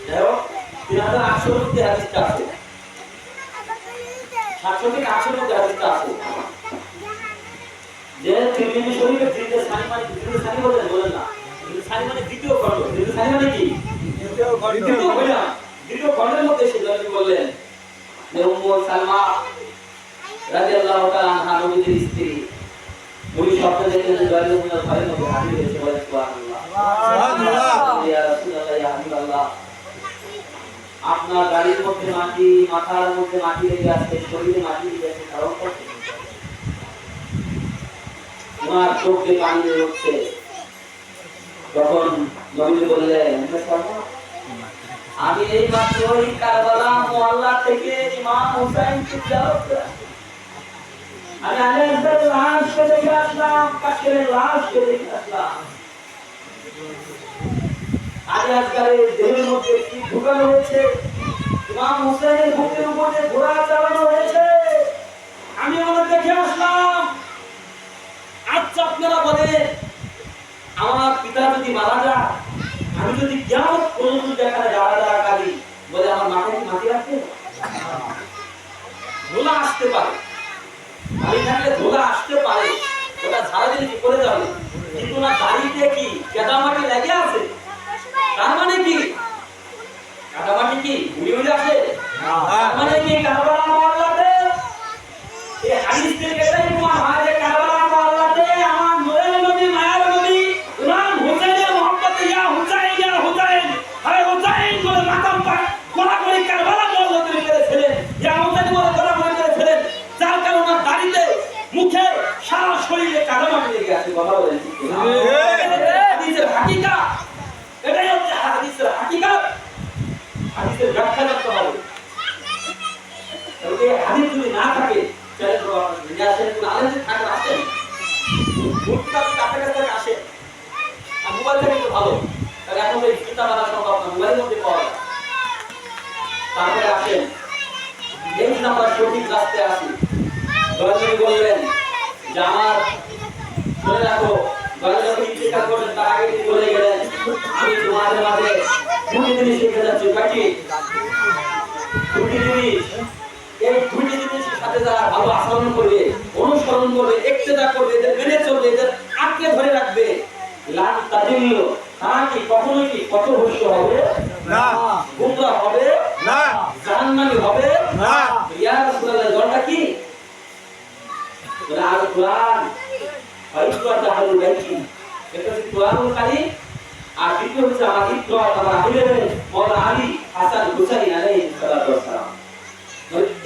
যাই হোক, 3800 মধ্যে হাদিসটা আছে, 700 থেকে 800 মধ্যে হাদিসটা আছে, যে ত্রিমিতি শরীফের জিলদের সানি, মানে জিলদের সানি বলেন না, জিলদের সানি মানে দ্বিতীয় খণ্ড। জিলদের সানি মানে কি? দ্বিতীয় খণ্ডের মধ্যে সে বললেন যে উম্মু সালমা রাদিয়াল্লাহু তাআলা আনহা নবীর স্ত্রী, নবী স্বপ্নে দেখলেন যে দয়ালু মুমিন ঘরের মধ্যে হাজির হয়েছে, বলেন সুবহানাল্লাহ, সুবহানাল্লাহ, ইয়া রাসূলুল্লাহ, ইয়া হাবিবাল্লাহ, আপনার গাড়ির মধ্যে মাটি, মাথার মধ্যে মাটি লেগে আছে, শরীরে মাটি লেগে আছে, কারণ কি? তোমার চোখ দিয়ে পানি বের হচ্ছে। তখন নবী বললেন, উম্মে সালমা, আমি এই মাত্র ওই কারবালা মুআল্লা থেকে ইমাম হুসাইনকে জিয়ারত করেছি, আমি আলেকজার লাশকে দেখে আসলাম, কাশের লাশকে দেখে আসলাম। আলেকজারের দেহের মধ্যে কি ঢুকানো হয়েছে, ইমাম হুসাইনের বুকের উপরে ঘোড়া চালানো হয়েছে, আমি ওটা দেখে আসলাম। আচ্ছা আপনারা বলেন, আমার পিতা যদি মারা যায়, আমি যদি কিয়ামত পর্যন্ত দেখা যারা কাঁদি, বলে আমার মাথায় কি মাটি রাখবে? ধুলা আসতে পারে, আমি থাকলে ধুলা আসতে পারে, ওটা সারাদিন কি করে যাবে, কিন্তু না দাড়িতে কি কাদামাটি লেগে আছে, তার মানে কি কাদামাটি কি উড়ে উড়ে আসে, তার মানে কি কারবালা মহল্লাতে এই হাদিস থেকে এটাই প্রমাণ হয় যে কারবালা মহল্লাতে আমার নূরের নবী মায়ার নবী ইমাম হুসাইনের মোহাম্মদ ইয়া হুসাইন আরে হুসাইন বলে মাতাম পাক কোলা করে কারবালা মহল্লাতে করেছিলেন, ইয়া হুসাইন বলে কোলা করে করেছিলেন, যার কারণে দাড়িতে মুখে সারা শরীরে কাদামাটি লেগে আছে। কথা বলেন হাদিসের হাকিকত, এটাই হচ্ছে হাদিসের হাকিকত। হাদিসের ব্যাখ্যা করতে হবে, এই হাদিস যদি না থাকে তাহলে তো আপনারা আসেন কোন আলেম থাকে আসেন কিতাব কাছাকাছি আসে আর মোবাইল থেকে তো ভালো, তাহলে এখন এই কিতাব আনা সম্ভব না, মোবাইলের মধ্যে পাওয়া যায়। তারপরে আসেন এই আমরা সঠিক রাস্তায় আসি। দয়ালু বললেন যে আমার মনে রাখো, দয়ালু ইন্তেকাল করলেন তার আগে তিনি বলে গেলেন আমি তোমাদের মাঝে দুটি জিনিস শিখে যাচ্ছি, বাকি দুটি জিনিস, এই দুটি জিনিসের সাথে যারা ভালো আচরণ করবে, অনুসরণ করবে, ইক্তেদা করবে, এদের মেনে চলবে, এদের আঁকড়ে ধরে রাখবে, লান তাদিল্ল, তারা কি কখনোই কি পথভ্রষ্ট হবে না, গুমরাহ হবে না, জাহান্নামী হবে না। ইয়া রাসূলুল্লাহ দলটা কি বলে আল কোরআন ফাইতুয়া তাহালুল বাইতি, এটা হচ্ছে কোরআনুল কারীম, আর দ্বিতীয় হচ্ছে আমার ইকরা আমার আহলে মাওলানা আলী হাসান হুসাইন আলাইহিস সালাতু ওয়াস সালাম।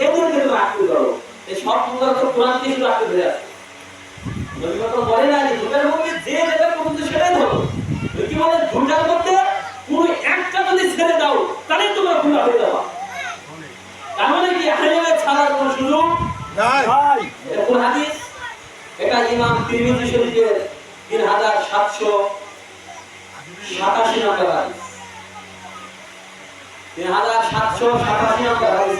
এদেরকে তুমি আঁকড়ে ধরো, এই সব মুদ্রা তো কোরআন থেকে শুধু আঁকড়ে ধরে আছে। নবী তো বলে না যে দুটার মধ্যে যে যেটা পর্যন্ত সেটাই ধরো, কি বলে দুটার মধ্যে পুরো একটা যদি ছেড়ে দাও তাহলে তোমরা গুনাহ হয়ে যাবে। তার মানে কি আহলে ছাড়ার কোনো সুযোগ নাই। এটা কোন হাদিস? এটা ইমাম তিরমিজি শরীফের 3787 নম্বর হাদিস, 3787 নম্বর হাদিস।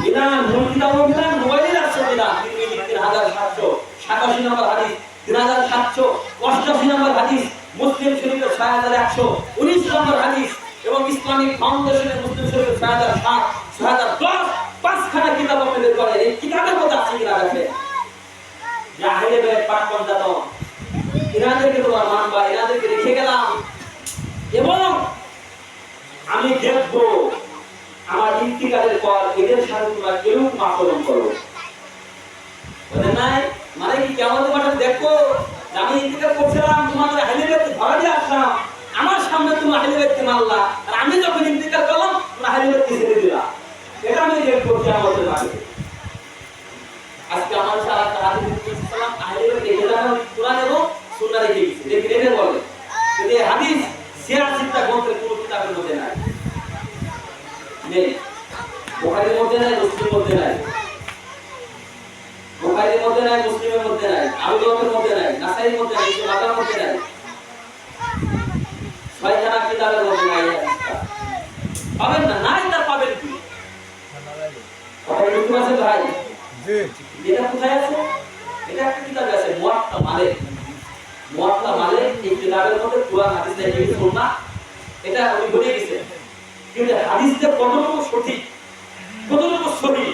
বিলান মূল কিতাব বিলান মোবাইলে আছে বিলান তিরমিজি 3787 নম্বর হাদিস, 3788 নম্বর হাদিস, মুসলিম শরীফের 6119 নম্বর হাদিস এবং ইসলামিক ফাউন্ডেশনের মুসলিম শরীফের 6007 6010 পাঁচখানা কিতাব আপনাদের করে। এই কিতাবের মধ্যে আছে কিনা আছে যে আহলে বাইত পাক পঞ্জাত ইনাদেরকে তোমরা মানবা, ইনাদেরকে রেখে গেলাম এবং আমি দেখব আমার ইন্তিকালের পর এদের সাথে তোমরা কিরকম আচরণ করো। বলে নাই মানে কি কেমন তোমাকে দেখো আমি ইন্তিকাল করছিলাম তোমাদের আহলে বাইতকে ধরা দিয়ে আসলাম, আমার সামনে তুমি আহলে বাইতকে মারলা, আর আমি যখন ইন্তিকাল করলাম তোমরা আহলে বাইতকে ছেড়ে দিলা, এটা আমি দেখবো কিয়ামতের মাঠে। আজকে আমার সারা হাদিস সালাম আহলে বাইত রেখে যাওয়া কোরআন এবং সুন্নাহ রেখে গেছে, রেখে বলে যদি হাদিস সিরাত চিন্তা গ্রন্থের কোনো কিতাবের মধ্যে নাই, নেই, বুখারীর মধ্যে নাই, মুসলিমের মধ্যে নাই, বুখারীর মধ্যে নাই, মুসলিমের মধ্যে নাই, আবু দাউদের মধ্যে নাই, নাসাইর মধ্যে নাই, ইবনে মাজাহর মধ্যে নাই, ছয়খানা কিতাবের মধ্যে নাই। পাবেন না, নাই তা পাবেন কি? বুঝতে পারছেন ভাই? জি। এটা কোথায় আছে? এটা একটা কিতাব আছে মুয়াত্তা মালিক। মুয়াত্তা মালিক এই কিতাবের মধ্যে কোরআন হাদিস লিখে গেছে না, এটা উনি বলে গেছেন। কিন্তু হাদিসটা কতটুকু সঠিক, কতটুকু সঠিক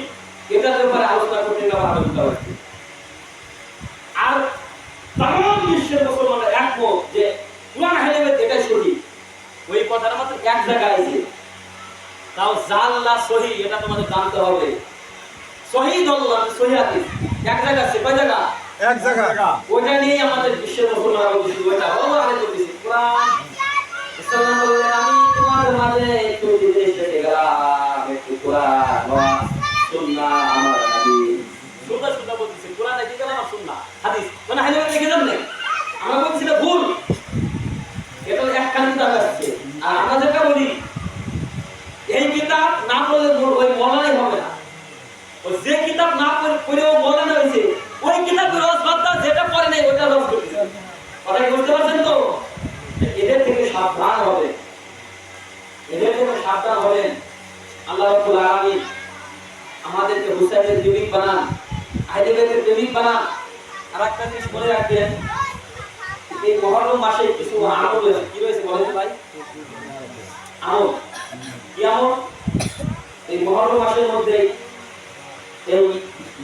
এটার ব্যাপারে আলোচনা করতে গেলে আলোচনা করতে। আর तमाम বিশ্বের মুসলমানরা একমত যে কোরআন হাদিস এটাই সঠিক। ওই কথাটা মাত্র এক জায়গায় আছে, তাও জাল্লা সহি, এটা তোমাদের জানতে হবে। সহি দল্লাহ সহি হাদিস এক জায়গা আছে, কয় জায়গা? এক জায়গা। ওটা নিয়ে আমাদের বিশ্বের মুসলমানরা বলছে ওটা বলো আরে বলছে কোরআন ইসলাম বলে আমি তোমাদের মাঝে একটু জিনিস দেখে গেলাম, একটু কোরআন সুন্নাহ আমার হাদিস সুন্নাহ বলতেছে, কোরআন দেখে গেলাম আর সুন্নাহ হাদিস মানে হাদিস দেখে যান না, আমরা বলছি এটা ভুল, এটা এক কান কিতাব আছে। আর আমরা যেটা বলি এই কিতাব না পড়লে ওই মৌলানাই হবে না, ওই যে কিতাব না পড়েও মৌলানা হয়েছে ওই কিতাবের রস বাদ যেটা পড়ে নাই ওটা রস করতেছে। কথা বুঝতে পারছেন তো? এদের থেকে সাবধান হবে, এদের থেকে সাবধান হবেন। আল্লাহ রাব্বুল আলামিন আমাদেরকে হুসাইনের প্রেমিক বানান, আহলে বাইতের প্রেমিক বানান। আর একটা জিনিস মনে রাখবেন, এই মুহররম মাসে কিছু আমল রয়েছে। কি রয়েছে বলেন ভাই? আমল কি আমল? এই মুহররম মাসের মধ্যে এই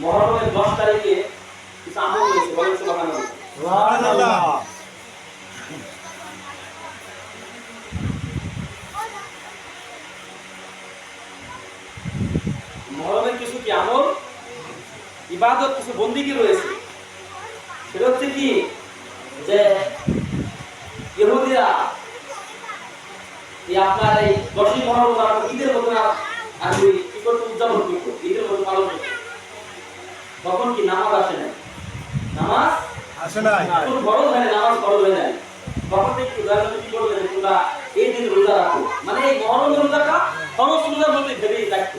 মুহররমের 10 তারিখে কিছু আমল রয়েছে, বলেন সুবহানাল্লাহ। সুবহানাল্লাহ। মহরমের কিছু কি আমল, ইবাদত, কিছু বন্দিগি রয়েছে। সেটা হচ্ছে কি যে ইহুদিরা আপনার এই 10ই মহরম ঈদের মতো আর কি করতে উদযাপন করতো, ঈদের মতো পালন করতো। তখন কি নামাজ আসে নাই, নামাজ আসে নাই, কোন বড় হয় না, নামাজ বড় হয় নাই। তখন থেকে ইব্রাহিম কি করলেন, তোমরা এই দিন রোজা রাখো, মানে এই মহরম রোজাটা ফরজ রোজার মধ্যে ভেবেই রাখতো।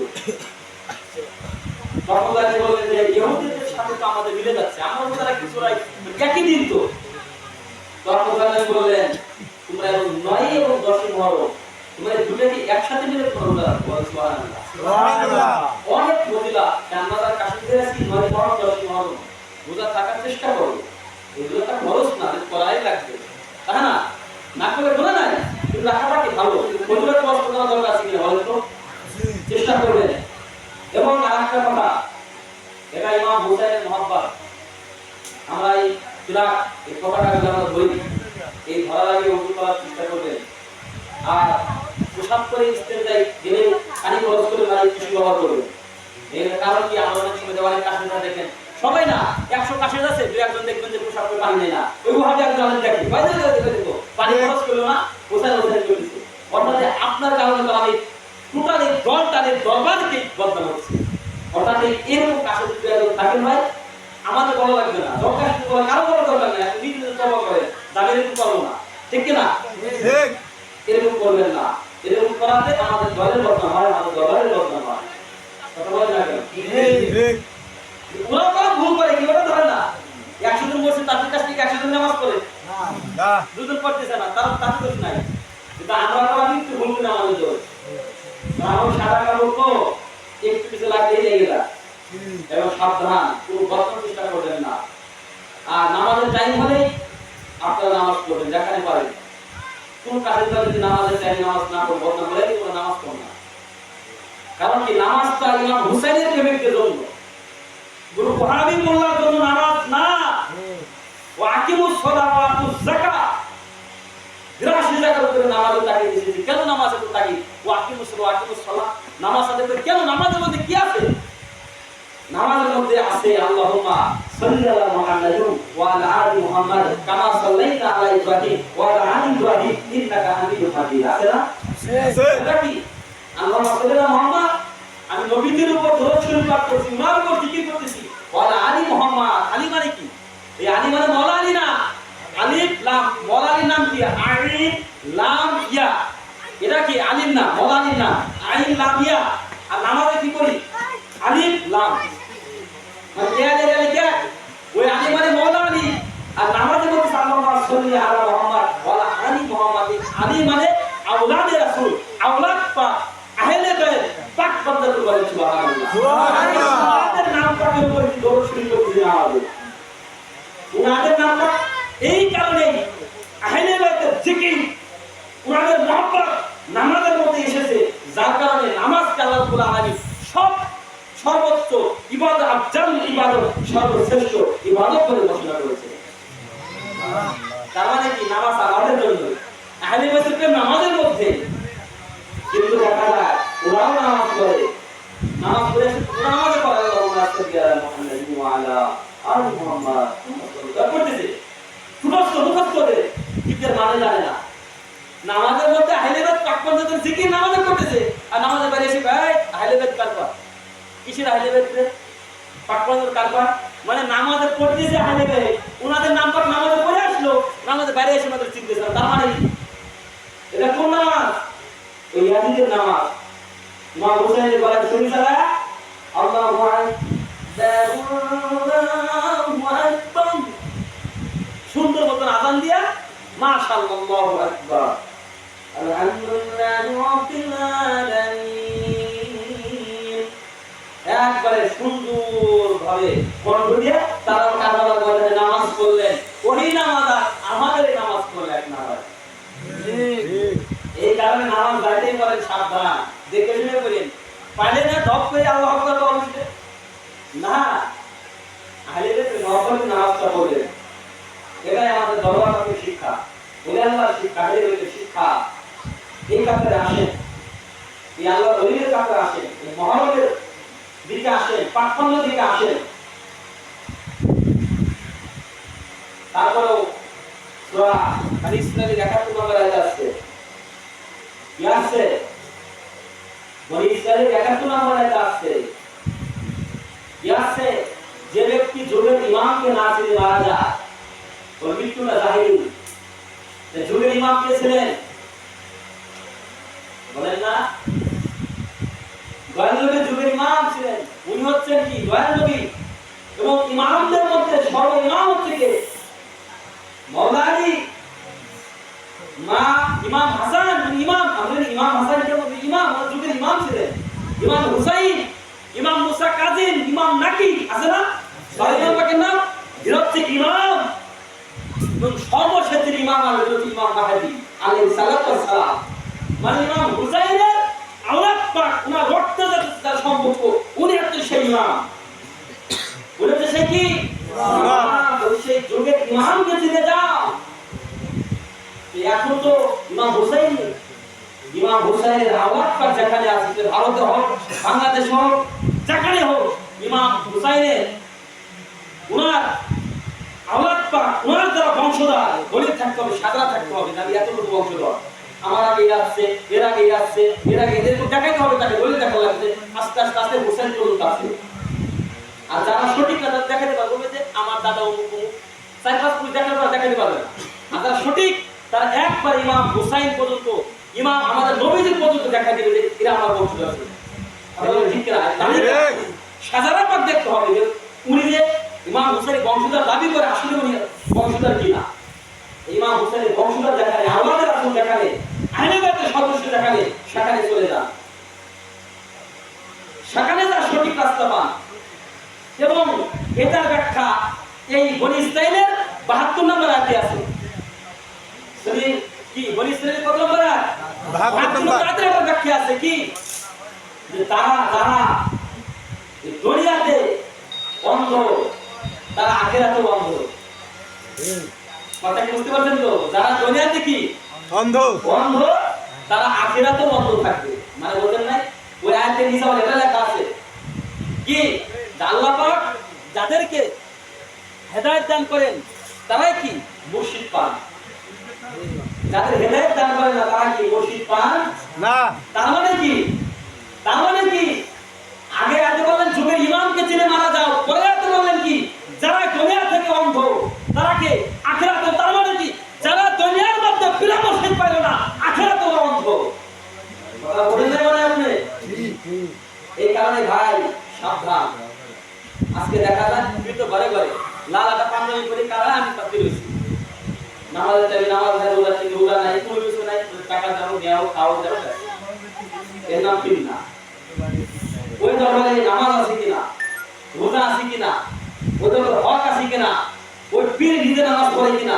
তখন তারা বললেন যে ইহুদিদের সাথে তো আমাদের মিলে যাচ্ছে, আমরা রোজা রাখি চোরাই একই দিন তো। তখন তারা বললেন তোমরা 9 এবং 10 মহরম তোমরা দুটোকে একসাথে মিলে তোমরা রোজা রাখো, সুবহানাল্লাহ। সুবহানাল্লাহ। অনেক ফজিলা, আমরা তার কাছে দিয়েছি 9 মহরম 10 মহরম রোজা থাকার চেষ্টা করো। এগুলোটা খরচ না, করাই লাগবে, তাই না? না করলে গুনাহ নাই, কিন্তু রাখাটা কি ভালো, ফজিলত কষ্ট করা দরকার আছে কিনা বলেন তো, চেষ্টা করবেন। এবং আরেকটা কথা, এটা ইমাম হুসাইনের মহব্বত, আমরা এই তিলাক এই কথাটা আমরা ধরি, এই ধরার আগে ওযু করার চেষ্টা করবেন। আর পোশাক করে ইস্তেঞ্জায় গেলে পানি খরচ করে মারি কিছু ব্যবহার করবেন। এর কারণ কি, আমরা অনেক সময় দেওয়ালে কাশিরা দেখেন, সবাই না 100 কাশির আছে, দুই একজন দেখবেন যে পোশাক করে পানি নেয় না, ওই ভাবে একজন দেখি পানি খরচ করলো না, পোশাক ওখানে চলেছে। অর্থাৎ আপনার কারণে তো আমি টোটালি দলটাদের দরবারকে বদনাম হচ্ছে। অর্থাৎ এরকম কাছে যদি একজন থাকেন ভাই, আমাদের বলা লাগবে না, দরকার করে কারো বলা দরকার নেই, আপনি নিজে তওবা করেন, দাবি এরকম করবো না, ঠিক কি না? ঠিক। এরকম করবেন না, এরকম করাতে আমাদের দলের বদনাম হয়, আমাদের দলের বদনাম হয়। কথা বলেন না কেন? ঠিক। ওরা তো ভুল করে, কি ওরা ধরে না 100 জন বসে তাদের কাছ থেকে 100 জন নামাজ পড়ে, না। দুজন পড়তেছে না, তার তার দোষ নাই। কিন্তু আমরা তো একটু ভুল করে আমাদের দোষ। কারণ সাদা কাপড় তো একটু কিছু লাগলেই লেগে যায়। এবং সাবধান, কোনো বদনাম চেষ্টা করবেন না। আর নামাজের টাইম হলেই আপনারা নামাজ পড়বেন যেখানে পারেন। কোন কাজের জন্য যদি নামাজের টাইমে নামাজ না পড়ে বদনাম বলে তোমরা নামাজ পড়ো না। কারণ কি, নামাজটা ইমাম হুসাইনের প্রেমিকদের জন্য, গুরু ওয়াহাবি মোল্লার জন্য নামাজ না। ওয়া আকিমুস সালাত ওয়া আতুজ যাকাত, 82 জায়গার উপরে নামাজের তাগিদ দিয়েছে। কেন নামাজের তাগিদ? ওয়া আকিমুস সালাত ওয়া আতুজ সালাত, নামাজ আদায় কেন? নামাজের মধ্যে কি আছে? নামাজের মধ্যে আছে আল্লাহুম্মা সাল্লি আলা মুহাম্মাদিন ওয়া আলা আলি মুহাম্মাদ কামা সাল্লাইতা আলা ইব্রাহিম ওয়া আলা আলি ইব্রাহিম ইন্নাকা হামিদুম মাজিদ। আছে না? এটা কি? আল্লাহুম্মা সাল্লি আলা মুহাম্মাদ, আমি নবীদের উপর দরুদ শরীফ পাঠ করছি, উনার উপর জিকির করতেছি। ওয়া আলা আলি মুহাম্মাদ, আলী মানে কি? এই আলী মানে মাওলা আলী না, আলিফ লাম, মাওলা আলীর নাম কি? আলিফ লাম ইয়া, এটা কি আলিম না, মাওলা আলীর নাম আইন লাম ইয়া। আর নামাজে কি করি? আলিফ লাম, মানে ইয়া দিয়ে লিখে ওই আলী মানে মাওলা আলী। আর নামাজে বলতে সাল্লাল্লাহু সাল্লি আলা মুহাম্মদ ওয়া আলা আলি মুহাম্মাদ, আলী মানে আওলাদে রাসূল, আওলাদ পাক, আহলে বাইত পাক বন্দাতুল বলেন সুবহানাল্লাহ। সুবহানাল্লাহ। ওনাদের নাম পাকের উপর দরুদ শরীফ পড়তে হবে। ওনাদের নামটা এই কারণে আহলে বাইতের জিকির, ওনাদের মহব্বত নামাজের মধ্যে এসেছে, যার কারণে নামাজকে আল্লাহ রাব্বুল আলামিন সর্বোচ্চ ইবাদত, আফজাল ইবাদত, সর্বশ্রেষ্ঠ ইবাদত বলে ঘোষণা করেছে। তার মানে কি, নামাজ আমাদের জন্য, আহলে বাইতের প্রেম নামাজের মধ্যে। কিন্তু দেখা যায় ওরাও নামাজ পড়ে, নামাজ পড়ে নামাজে পড়ে আল্লাহুম্মা সাল্লি আলা মুহাম্মাদিন ওয়া আলা আলি মুহাম্মাদ করতেছে, মুখস্থ করে, জিকির মানে জানে না। নামাজের মধ্যে আহলে বাইত পাক পর্যন্ত জিকির নামাজে করতেছে, আর নামাজে বাইরে এসে ভাই আহলে বাইত কার পর, কিসের আহলে বাইত রে? পাক পর্যন্ত কার পর, মানে নামাজে পড়তেছে আহলে বাইত, ওনাদের নাম পাক নামাজে পড়ে আসলো, নামাজে বাইরে এসে আমাদের চিনতেছে না। তার মানে এটা কোন নামাজ? ওই ইয়াজিদের নামাজ। ইমাম হুসাইনের গলায় ছুরি চালায়া আল্লাহু আকবার, আল্লাহু আকবার সুন্দর মতন আযান দিয়া মাশাআল্লাহ আল্লাহু আকবার আলহামদুলিল্লাহি রাব্বিল আলামিন, একবারে সুন্দর ভাবে কণ্ঠ দিয়ে তারা কারবালার ময়দানে নামাজ পড়লেন। ওই নামাজ আমাদের নামাজ পড়লে এক নামাজ। এই কারণে নামাজ দাঁড়িয়ে পড়েন, সাবধান, দেখে শুনে পড়েন, পারলে না ধপ করে আল্লাহু আকবার বলতে না। আহলে বাইতের মহব্বতে নামাজটা পড়বেন। এটাই আমাদের দরবারের শিক্ষা, ওলি আল্লাহর শিক্ষা, আহলে বাইতের শিক্ষা। এই কাতারে আসেন, এই আল্লাহর ওলিদের কাতারে আসেন, এই মহব্বতের দিকে আসেন, পাকপন্নের দিকে আসেন। তারপরেও সূরা আল ইসরাঈলের ৭১ নম্বর আয়াত আছে, কি আছে? বনি ইসরাঈলের ৭১ নম্বর আয়াত আছে, কি আছে? যে ব্যক্তি যুগের ইমামকে না চিনে মারা যায় ওর মৃত্যুটা জাহিল। যুগের ইমাম কে ছিলেন বলেন না? দয়াল নবী যুগের ইমাম ছিলেন। উনি হচ্ছেন কি? দয়াল নবী। এবং ইমামদের মধ্যে সর্ব ইমাম হচ্ছে কে? মাওলা আলী। ইমাম হাসান ইমাম, আমাদের ইমাম হাসান কে ইমাম, যুগের ইমাম ছিলেন। ইমাম হুসাইন, ইমাম মুসা কাজিম, ইমাম নাকি আছে না? ছয় ইমাম পাকের নাম, এরা হচ্ছে ইমাম। এবং সর্বশেষের ইমাম হযরত ইমাম মাহদী আলাইহিস সালাতু ওয়াস সালাম। মানে ইমাম হুসাইনের আওলাদ পাক, ওনার রক্তের সাথে তার সম্পর্ক, উনি হচ্ছেন সেই ইমাম। উনি হচ্ছে সেই কি? ইমাম। ওই সেই যুগের ইমামকে চিনে যাও। এখন তো ইমাম হুসাইনের আওলাদ পাক যেখানে আছে, ভারতে হোক, বাংলাদেশ হোক, যেখানে হোক, ইমাম হুসাইনের ওনার আওলাদ পাক, ওনার যারা বংশধর, দলিত থাকতে হবে, সাদরা থাকতে হবে। আমি এতটুকু বংশধর, আমার আগে আসছে, এর আগে আসছে, এর আগে এদেরকে দেখাইতে হবে, তাকে দলিত দেখা লাগছে। আস্তে আস্তে আস্তে হুসাইন পর্যন্ত আছে। আর যারা সঠিক না তারা দেখাতে পারবে যে আমার দাদা অমুক অমুক, ৪-৫ পুরুষ দেখাতে পারবে না। আর যারা সঠিক তারা একবার ইমাম হুসাইন পর্যন্ত, ইমাম আমাদের নবীজির পর্যন্ত দেখা দিবে যে এরা আমার বংশধর আছে। আপনারা ঠিক না? সাজারা পাক দেখতে হবে যে উনি যে ইমাম হুসাইনের বংশধর দাবি করে, আসলে উনি বংশধর কিনা। ইমাম হুসাইনের বংশধর যেখানে, আমাদের রাসূল যেখানে, আহলে বাইতের সদস্য যেখানে, সেখানে চলে যান, সেখানে যা সঠিক রাস্তা পান। এবং এটার ব্যাখ্যা এই বনি ইসরাঈলের ৭২ নম্বর আয়াতে আছে। কি বনি ইসরাঈলের কত নম্বর আয়াত? ৭২ নম্বর আয়াতে একটা ব্যাখ্যা আছে কি, যে তারা দুনিয়াতে অন্ধ, তারা আখিরাতেও অন্ধ। কথা কি বুঝতে পারছেন তো? যারা দুনিয়াতে কি অন্ধ, তারা আখিরাতেও অন্ধ থাকবে। মানে বলেন নাই ওই আয়াতের নিচে এটা লেখা আছে কি, আল্লাহ পাক যাদেরকে হেদায়েত দান করেন তারাই কি মুর্শিদ পান, যাদের হেদায়েত দান করেন না তারা কি মুর্শিদ পান না। তার মানে কি? আগে বললেন যুগের ইমামকে চিনে মারা যাও, পরে বললেন কি যারা দুনিয়া থেকে অন্ধ তারা কে আখিরাতে। তার মানে কি যারা দুনিয়ার মধ্যে পীর মুর্শিদ পাইল না, আখিরাতে ওরা অন্ধ। কথা বলেন না মানে আপনি? এই কারণে ভাই সাবধান। আজকে দেখা যায় তুই তো ঘরে ঘরে লালাটা পাঞ্জাবি পরে কারা আমি পাতি রয়েছি, নামাজের টাইমে নামাজ নাই, রোজা থেকে রোজা নাই, কোনো কিছু নাই, টাকা দাও, দেও, খাও, দাও, এর নাম পীর না। ওই দরবারে নামাজ আছে কিনা, রোজা আছে কিনা, ওই দরবারে হক আছে কিনা, ওই পীর নিজে নামাজ পড়ে কিনা,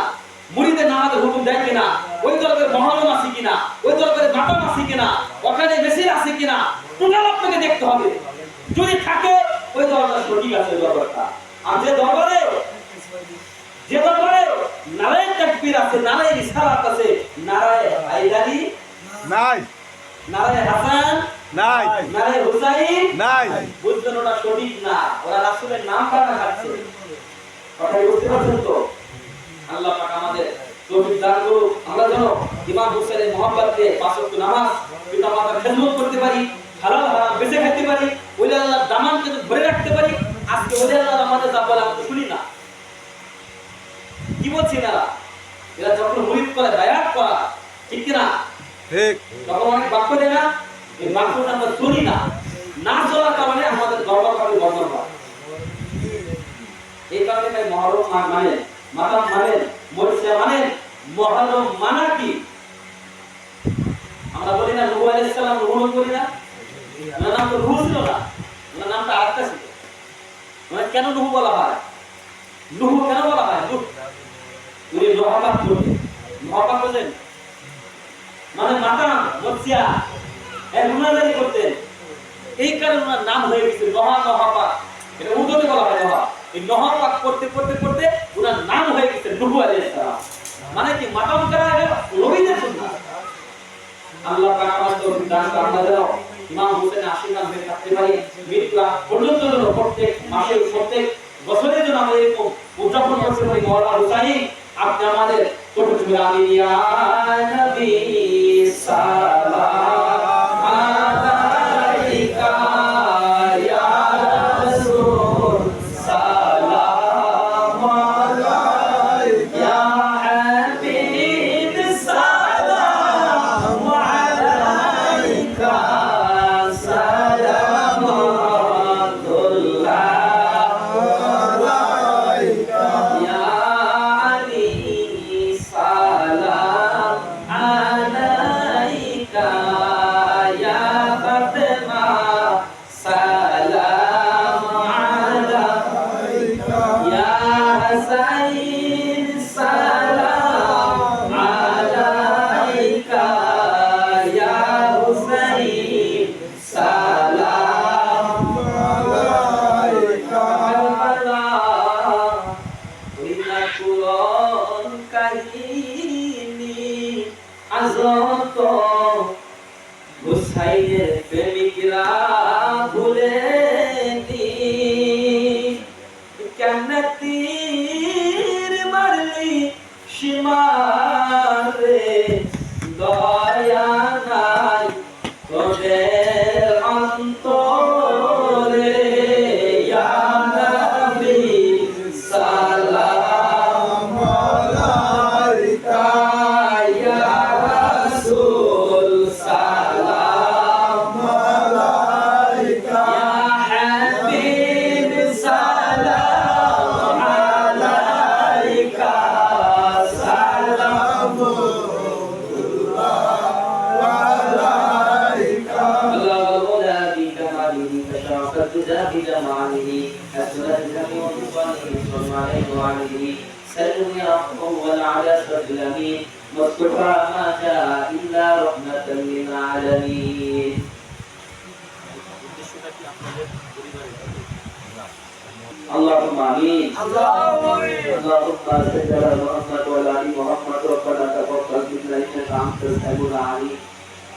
মুরিদের নামাজের হুকুম দেয় কিনা, ওই দরবারে মহরম আছে কিনা, ওই দরবারে মাতাম আছে কিনা, ওখানে মেসির আছে কিনা, টোটাল আপনাকে দেখতে হবে। যদি থাকে ওই দরবার সঠিক আছে দরবারটা। আর যে দরবারে নারায়ে তাকবীর আছে, নারায়ে রিসালাত আছে, নারায়ে হায়দারি নাই, নারায়ে হাসান নাই, নারায়ে হুসাইন নাই, বুঝলেন? ওটা সঠিক না, ওরা রাসূলের নাম কাটা খাচ্ছে। কথা বুঝতে পারছেন তো? আল্লাহ পাক আমাদের তৌফিক দান করুক, আমরা যেন ইমাম হুসাইনের মহব্বত দিয়ে পাঁচ ওয়াক্ত নামাজ, পিতামাতার খেদমত করতে পারি, হালাল হারাম বেঁচে খেতে পারি, ওলি আল্লাহর দামানকে ধরে রাখতে পারি। আজকে ওলি আল্লাহ আমাদের যা বলে আমরা তো শুনি না। কি বলছি এরা যখন মুরিদ করে, বায়াত করা, ঠিক কিনা? ঠিক। তখন অনেক বাক্য দেয় না, এই বাক্যটা আমরা শুনি না। না চলার কারণে আমাদের দরবার হবে বর্জন হয়। এই কারণে তাই মহরম মানে, মাতাম মানে, মরিচা মানে, মহরম মানা কি? আমরা বলি না নূহ আলাইহিস সালাম, নূহ বলি না, ওনার নাম তো নূহ ছিল না, ওনার নামটা আরেকটা ছিল। মানে কেন নূহ বলা হয়? নূহ কেন বলা হয়? উনি মহাপাপ করতেন। মহাপাপ করতেন মানে মাতাম মৎসিয়া গুনাহগারি করতেন। এই কারণে ওনার নাম হয়ে গেছে মহাপাপ। এটা উর্দুতে বলা হয় মহা। এই নহর পাক করতে করতে করতে ওনার নাম হয়ে গেছে নূহ আলাইহিস সালাম। মানে কি মাকাম করা এটা নবীদের সুন্নাত। আল্লাহ পাক আমাদের তৌফিক দান করুন। আমরা যেন ইমাম হোসেনের আশীর্বাদ পেয়ে থাকতে পারি মৃত্যু আগ পর্যন্ত, যেন প্রত্যেক মাসে প্রত্যেক বছরের জন্য আমরা এরকম উদযাপন করতে পারি। মওলা হুসাইন আপনি আমাদের কবুল আমিন। ইয়া নবী সালাম আলাইকা, ইয়া রাসূল সালাম আলাইকা, ইয়া হাবিব সালাম আলাইকা, সালামুল্লাহ আলাইকা, ইয়া আলী সালাম আলাইকা, ইয়া ফাতেমা সালাম আলাইকা, ইয়া হাসাইন সালাম আলাইকা, ইয়া হুসাইন সালাম আলাইকা। পুরন কাহিনী আজত হুসাইনের প্রেমিকরা ভুলেনি, কেন তীর মারলি সীমারে, দয়া নাই তোদের অন্তরে, ইয়া নবী সালাম আলাইকা, ইয়া রাসূল সালাম আলাইকা, ইয়া হাবিব সালাম আলাইকা, সালামুল্লাহ আলাইকা। আল্লাহ ওয়া বিকামালিহি তাশাফাত বিজাহি জামালিহি আসলাত জামিউ বিসালিহি সাল্লাল্লাহু আলাইহি সাল্লাম ইয়া রাব্বুল আলামিন আমিন মুস্তাফা মা জা ইল্লা রাহমাতাল লিল আলামিন। اللهم آمين. اللهم صل على محمد وعلى آل محمد. ربنا تقبل منا إنك أنت السميع العليم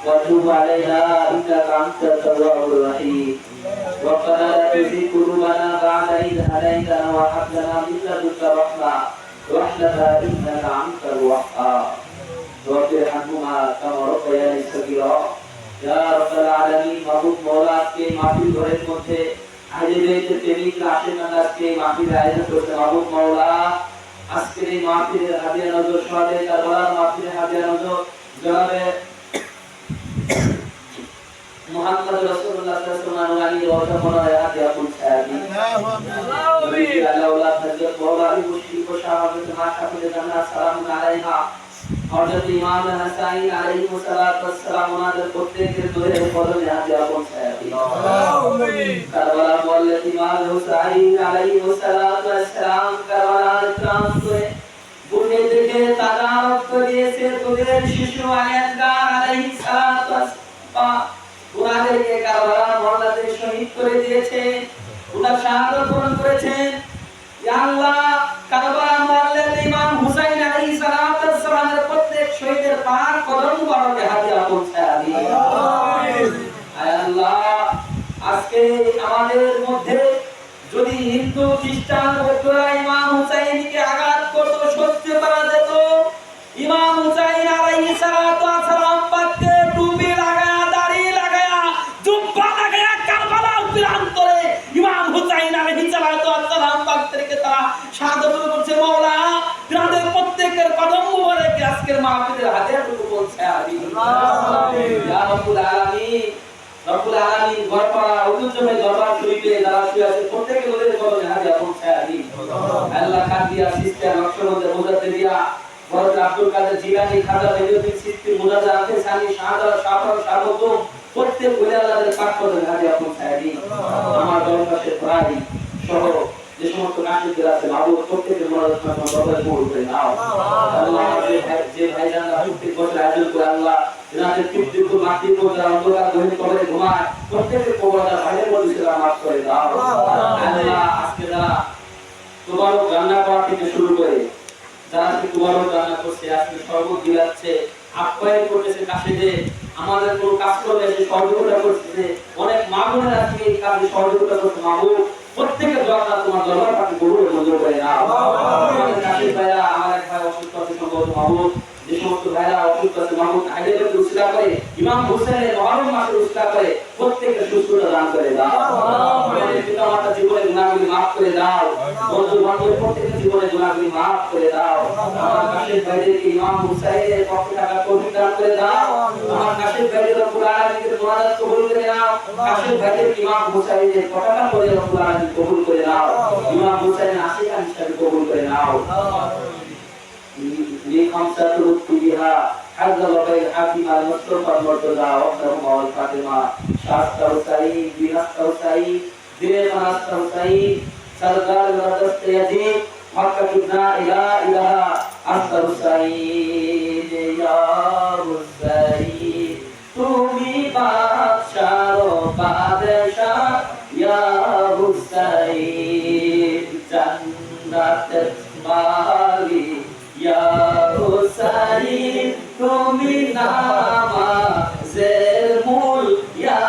وتب علينا إنك أنت التواب الرحيم. ربنا لا تزغ قلوبنا بعد إذ هديتنا وهب لنا من لدنك رحمة إنك أنت الوهاب. رب ارحمهما كما ربياني صغيرا. يا رب العالمين মাহবুব মওলা কে মাহফিল ঘরের মধ্যে হাজিরের প্রেমিক আশিকান আজকে মাহফিল আয়োজন করতে মাহবুব মওলা, আজকের এই মাহফিলের হাজিরা নজর সহায় কারবালার মাহফিলের হাজিরা নজর জনাবে মুহাম্মদ রাসূলুল্লাহ সাল্লাল্লাহু আলাইহি ওয়া সাল্লাম হাদিয়া পৌঁছাবি। আমিন। আল্লাহ হযরত মওলানা মুশরিক ও শাহাদাত মাশাআল্লাহ জান্নাত সালাম আলাইহা। হযরত ইমাম হাসান আলাইহিস সালাতু ওয়াস সালাম ওনাদের প্রত্যেকের দোয়ে কদমে হাদিয়া পৌঁছাবি। আমিন। কারবালা মুআল্লিম ইমাম হুসাইন আলাইহিস সালাতু ওয়াস সালাম কারবালার প্রান্তরে বুকে দেখে তারা রক্ত দিয়েছে তোদের শিশু আয়াতগার আলাইহিস সালাতু ওয়াস সালাম উনাদেরকে কারবালা মহল্লাতে শহীদ করে দিয়েছে, উনার শাহাদাত পূরণ করেছেন। ইয়া আল্লাহ কারবালা মহল্লার ইমাম হুসাইন আলাইহিস সালাতু ওয়াস সালামের প্রত্যেক শহীদের পাক কদম মুবারকে হাদিয়া পৌঁছায় দিন। আমিন। আয় আল্লাহ আজকে আমাদের মধ্যে যদি হিন্দু খ্রিস্টান বৌদ্ধরা ইমাম হুসাইনকে আঘাত করত, সহ্য করা যেত, ইমাম হুসাইন আলাইহিস সালাতু ওয়াস সালাম পাককে টুপি লাগায়া দাড়ি লাগায়া জুব্বা লাগায়া কারবালার প্রান্তরে ইমাম হুসাইন আলাইহিস সালাতু ওয়াস সালাম পাককে তারা শাহাদাত করছে। মাওলা তাদের প্রত্যেকের কদম মুবারকে আজকের মাহফিলের হাদিয়াটুকু পৌঁছায় দিন। আমিন। ইয়া রাব্বুল আলামিন রব্বুল আলামিন ঘরপাড়া ঐতিহ্যময় দরবার শরীফে যারা শুয়ে আছে প্রত্যেকের ওদের কদমে হাদিয়া পৌঁছায় দিন। আল্লাহ কাদিয়া সিস্টার নকশবন্দের মুজাদ্দিদিয়া হযরত আব্দুল কাদের জিলানী খাজা মঈনুদ্দিন সিস্তি মুজাদ্দিদ আতে সানি শাহাদাত শাফার শাহাদত প্রত্যেক ওলি আল্লাহদের পাক কদমে হাদিয়া পৌঁছায় দিন। আমার দরবারে ভাই সহ যে সমস্ত নাশিকদের আছে মাহবুব প্রত্যেকের মুরাদকে দরবারে কবুল করে নাও। আল্লাহ আমাদের যে ভাইজানরা প্রত্যেক বছর আয়োজন করে আল্লাহ যাদের তৃপ্তির মাটি পড়ে অন্ধকার গহীন কবরে ঘুমায় প্রত্যেকের কবরটা ভাইয়ের মধ্যে সেটা মাফ করে দাও। আল্লাহ আজকে যারা তোমারও রান্না করা থেকে শুরু করে যারা তোমারও রান্না করছে, আজকে শরবত দিলাচ্ছে, আপ্যায়ন করতেছে, কাছে যে আমাদের কোনো কাজ করলে সে সহযোগিতা করতেছে, অনেক মা বোনেরা আজকে এই কাজে সহযোগিতা করতে মাগো প্রত্যেকের দোয়া তোমার দরবার পাকে কবুল মঞ্জুর করে নাও। আমাদের কাছের ভাইরা, আমার এক ভাই অসুস্থ আছে সম্ভবত মাহবুব, যে সমস্ত ভাইরা অসুস্থ আছে মাহবুব আইলের উসিলা করে, ইমাম হোসেনের মহরম মাসের উসিলা করে প্রত্যেককে সুস্থতা দান করে দাও। আমাদের পিতা মাতা জীবনের গুনাহগুলি মাফ করে দাও, বন্ধু বান্ধব প্রত্যেকের জীবনের গুনাহগুলি মাফ করে দাও। আমার কাছের ভাইদেরকে ইমাম হুসাইনের পক্ষে থাকা তৌফিক দান করে দাও। আমার কাছের ভাইদের রব্বুল আলামিনের মুনাজাত কবুল করে নাও। কাছের ভাইদেরকে ইমাম হুসাইনের পতাকা করে রব্বুল আলামিন কবুল করে নাও। ইমাম হুসাইনের আশিকান হিসাবে কবুল করে নাও। لخمسة رتبها حز وبين حاكم المصطفى المرتضى وابنهما والفاطمة شاست حسين بنست حسين دين نست حسين سرکار زبردست یزید حق کتنا الہ است حسین یا حسین তুমি বাদশাহ বাদশাহ ইয়া হুসাইন জান্নাতের মালিক ইয়া হুসাইন তুমি নামাজের মূল ইয়া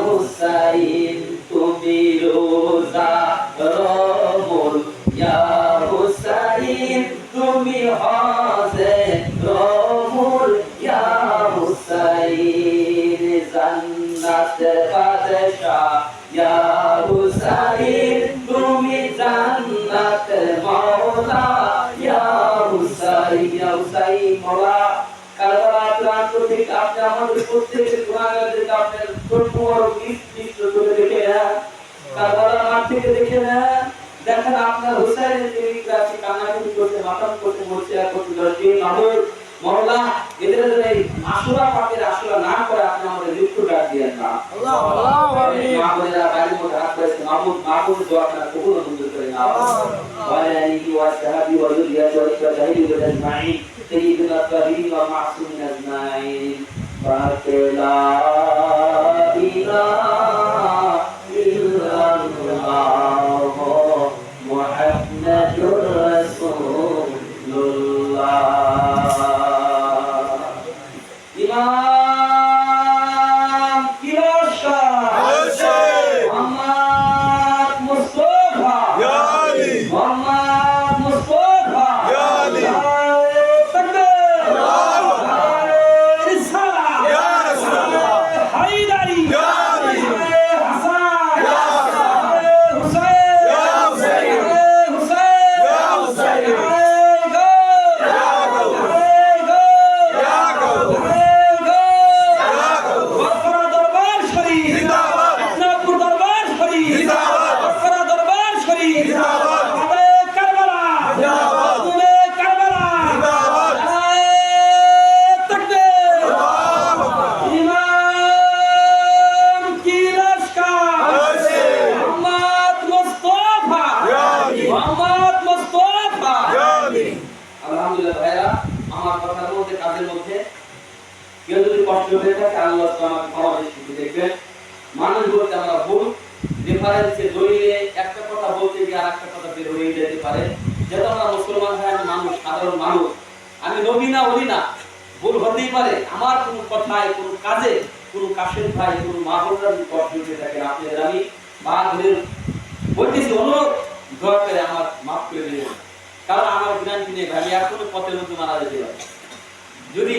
হুসাইন তুমি রোজার মূল ইয়া হুসাইন তুমি হজের মূল ইয়া হুসাইন জান্নাতের বাদশাহ ইয়া হুসাইন তুমি জান্নাতের মাওলা ইয়া হুসাইন ইয়া হুসাইন মাওলা কারবালা প্রান্ত থেকে আপনি আমাদের প্রত্যেকের গুনাহগারদেরকে আপনার ছোট বড় নিজ করে দেখে না, কারবালা মাঠ থেকে দেখে না, দেখেন আপনার হুসাইনের প্রেমিকরা আছে কান্নাকাটি করতে, মাতাম করতে, মরছে করতে, দশটি মাহবুব মাওলা এদের এই আশুরা পাকের আশুরা না করে আপনি আমাদের মৃত্যু ডাক দিয়েন না। আল্লাহ আমিন। মাহবুবেরা বাইরের মধ্যে হাত করেছে, মাহবুব দোয়া আপনারা কবুল মঞ্জুর করে নাও। ওয়া আলিহি ওয়া সাহাবি ওয়া যুরিয়াতি ওয়া তাহিরি ওয়া আজমাইন সাইয়্যিদুনা তাহিরিন ওয়া মাসুমিন আজমাইন ফাতিলা ইলাহা ইল্লাল্লাহ মুহাম্মাদুর রাসূলুল্লাহ। ইমাম কিরশা মোহাম্মদ মুস্তাফা ইয়া আলী মোহাম্মদ মুস্তাফা ইয়া আলী তাকবীর আল্লাহু রিসালাত ইয়া রাসূলুল্লাহ হায়দারি ইয়া আলী হাসান ইয়া হুসাইন ইয়া হুসাইন হুসাইন ইয়া হুসাইন আলহামদুলিল্লাহ ভাইরা, আমার কথার মধ্যে কাজের মধ্যে কেউ যদি কষ্ট হয়ে থাকে আল্লাহ আমাকে ক্ষমা দৃষ্টিতে দেখবেন। মানুষ বলতে আমরা ভুল ডিফারেন্সে দলিলে একটা কথা বলতে গিয়ে আর একটা কথা বের হয়ে যেতে পারে। যেহেতু আমরা মুসলমান ভাই, আমি মানুষ, সাধারণ মানুষ, আমি নবী না ওলি না, ভুল হতেই পারে। আমার কোনো কথায়, কোনো কাজে, কোনো কাশের ভাই, কোনো মা বোনরা যদি কষ্ট হয়ে থাকে আপনাদের আমি বাঘের বলতেছি অনুরোধ দয়া করে আমার মাফ করে দিন। কারণ আমার গ্যারান্টি নেই ভাই, এখনো পথের মধ্যে মারা যেতে পারে। যদি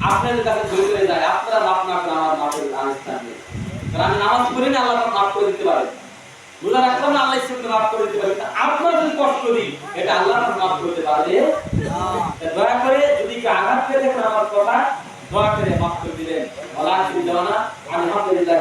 আপনাদের কাছে ধরে করে যায়, আপনারা মাফ না করে আমার মাফের আনুষ্ঠান নেই। কারণ আমি নামাজ পড়ি না, আল্লাহ মাফ করে দিতে পারে। রোজা রাখতাম না, আল্লাহ ইচ্ছা করে মাফ করে দিতে পারে। আপনারা যদি কষ্ট দিই, এটা আল্লাহ মাফ করতে পারবে। দয়া করে যদি আঘাত পেয়ে থাকেন আমার কথা, দয়া করে মাফ করে দিবেন। আল্লাহ আলহামদুলিল্লাহ।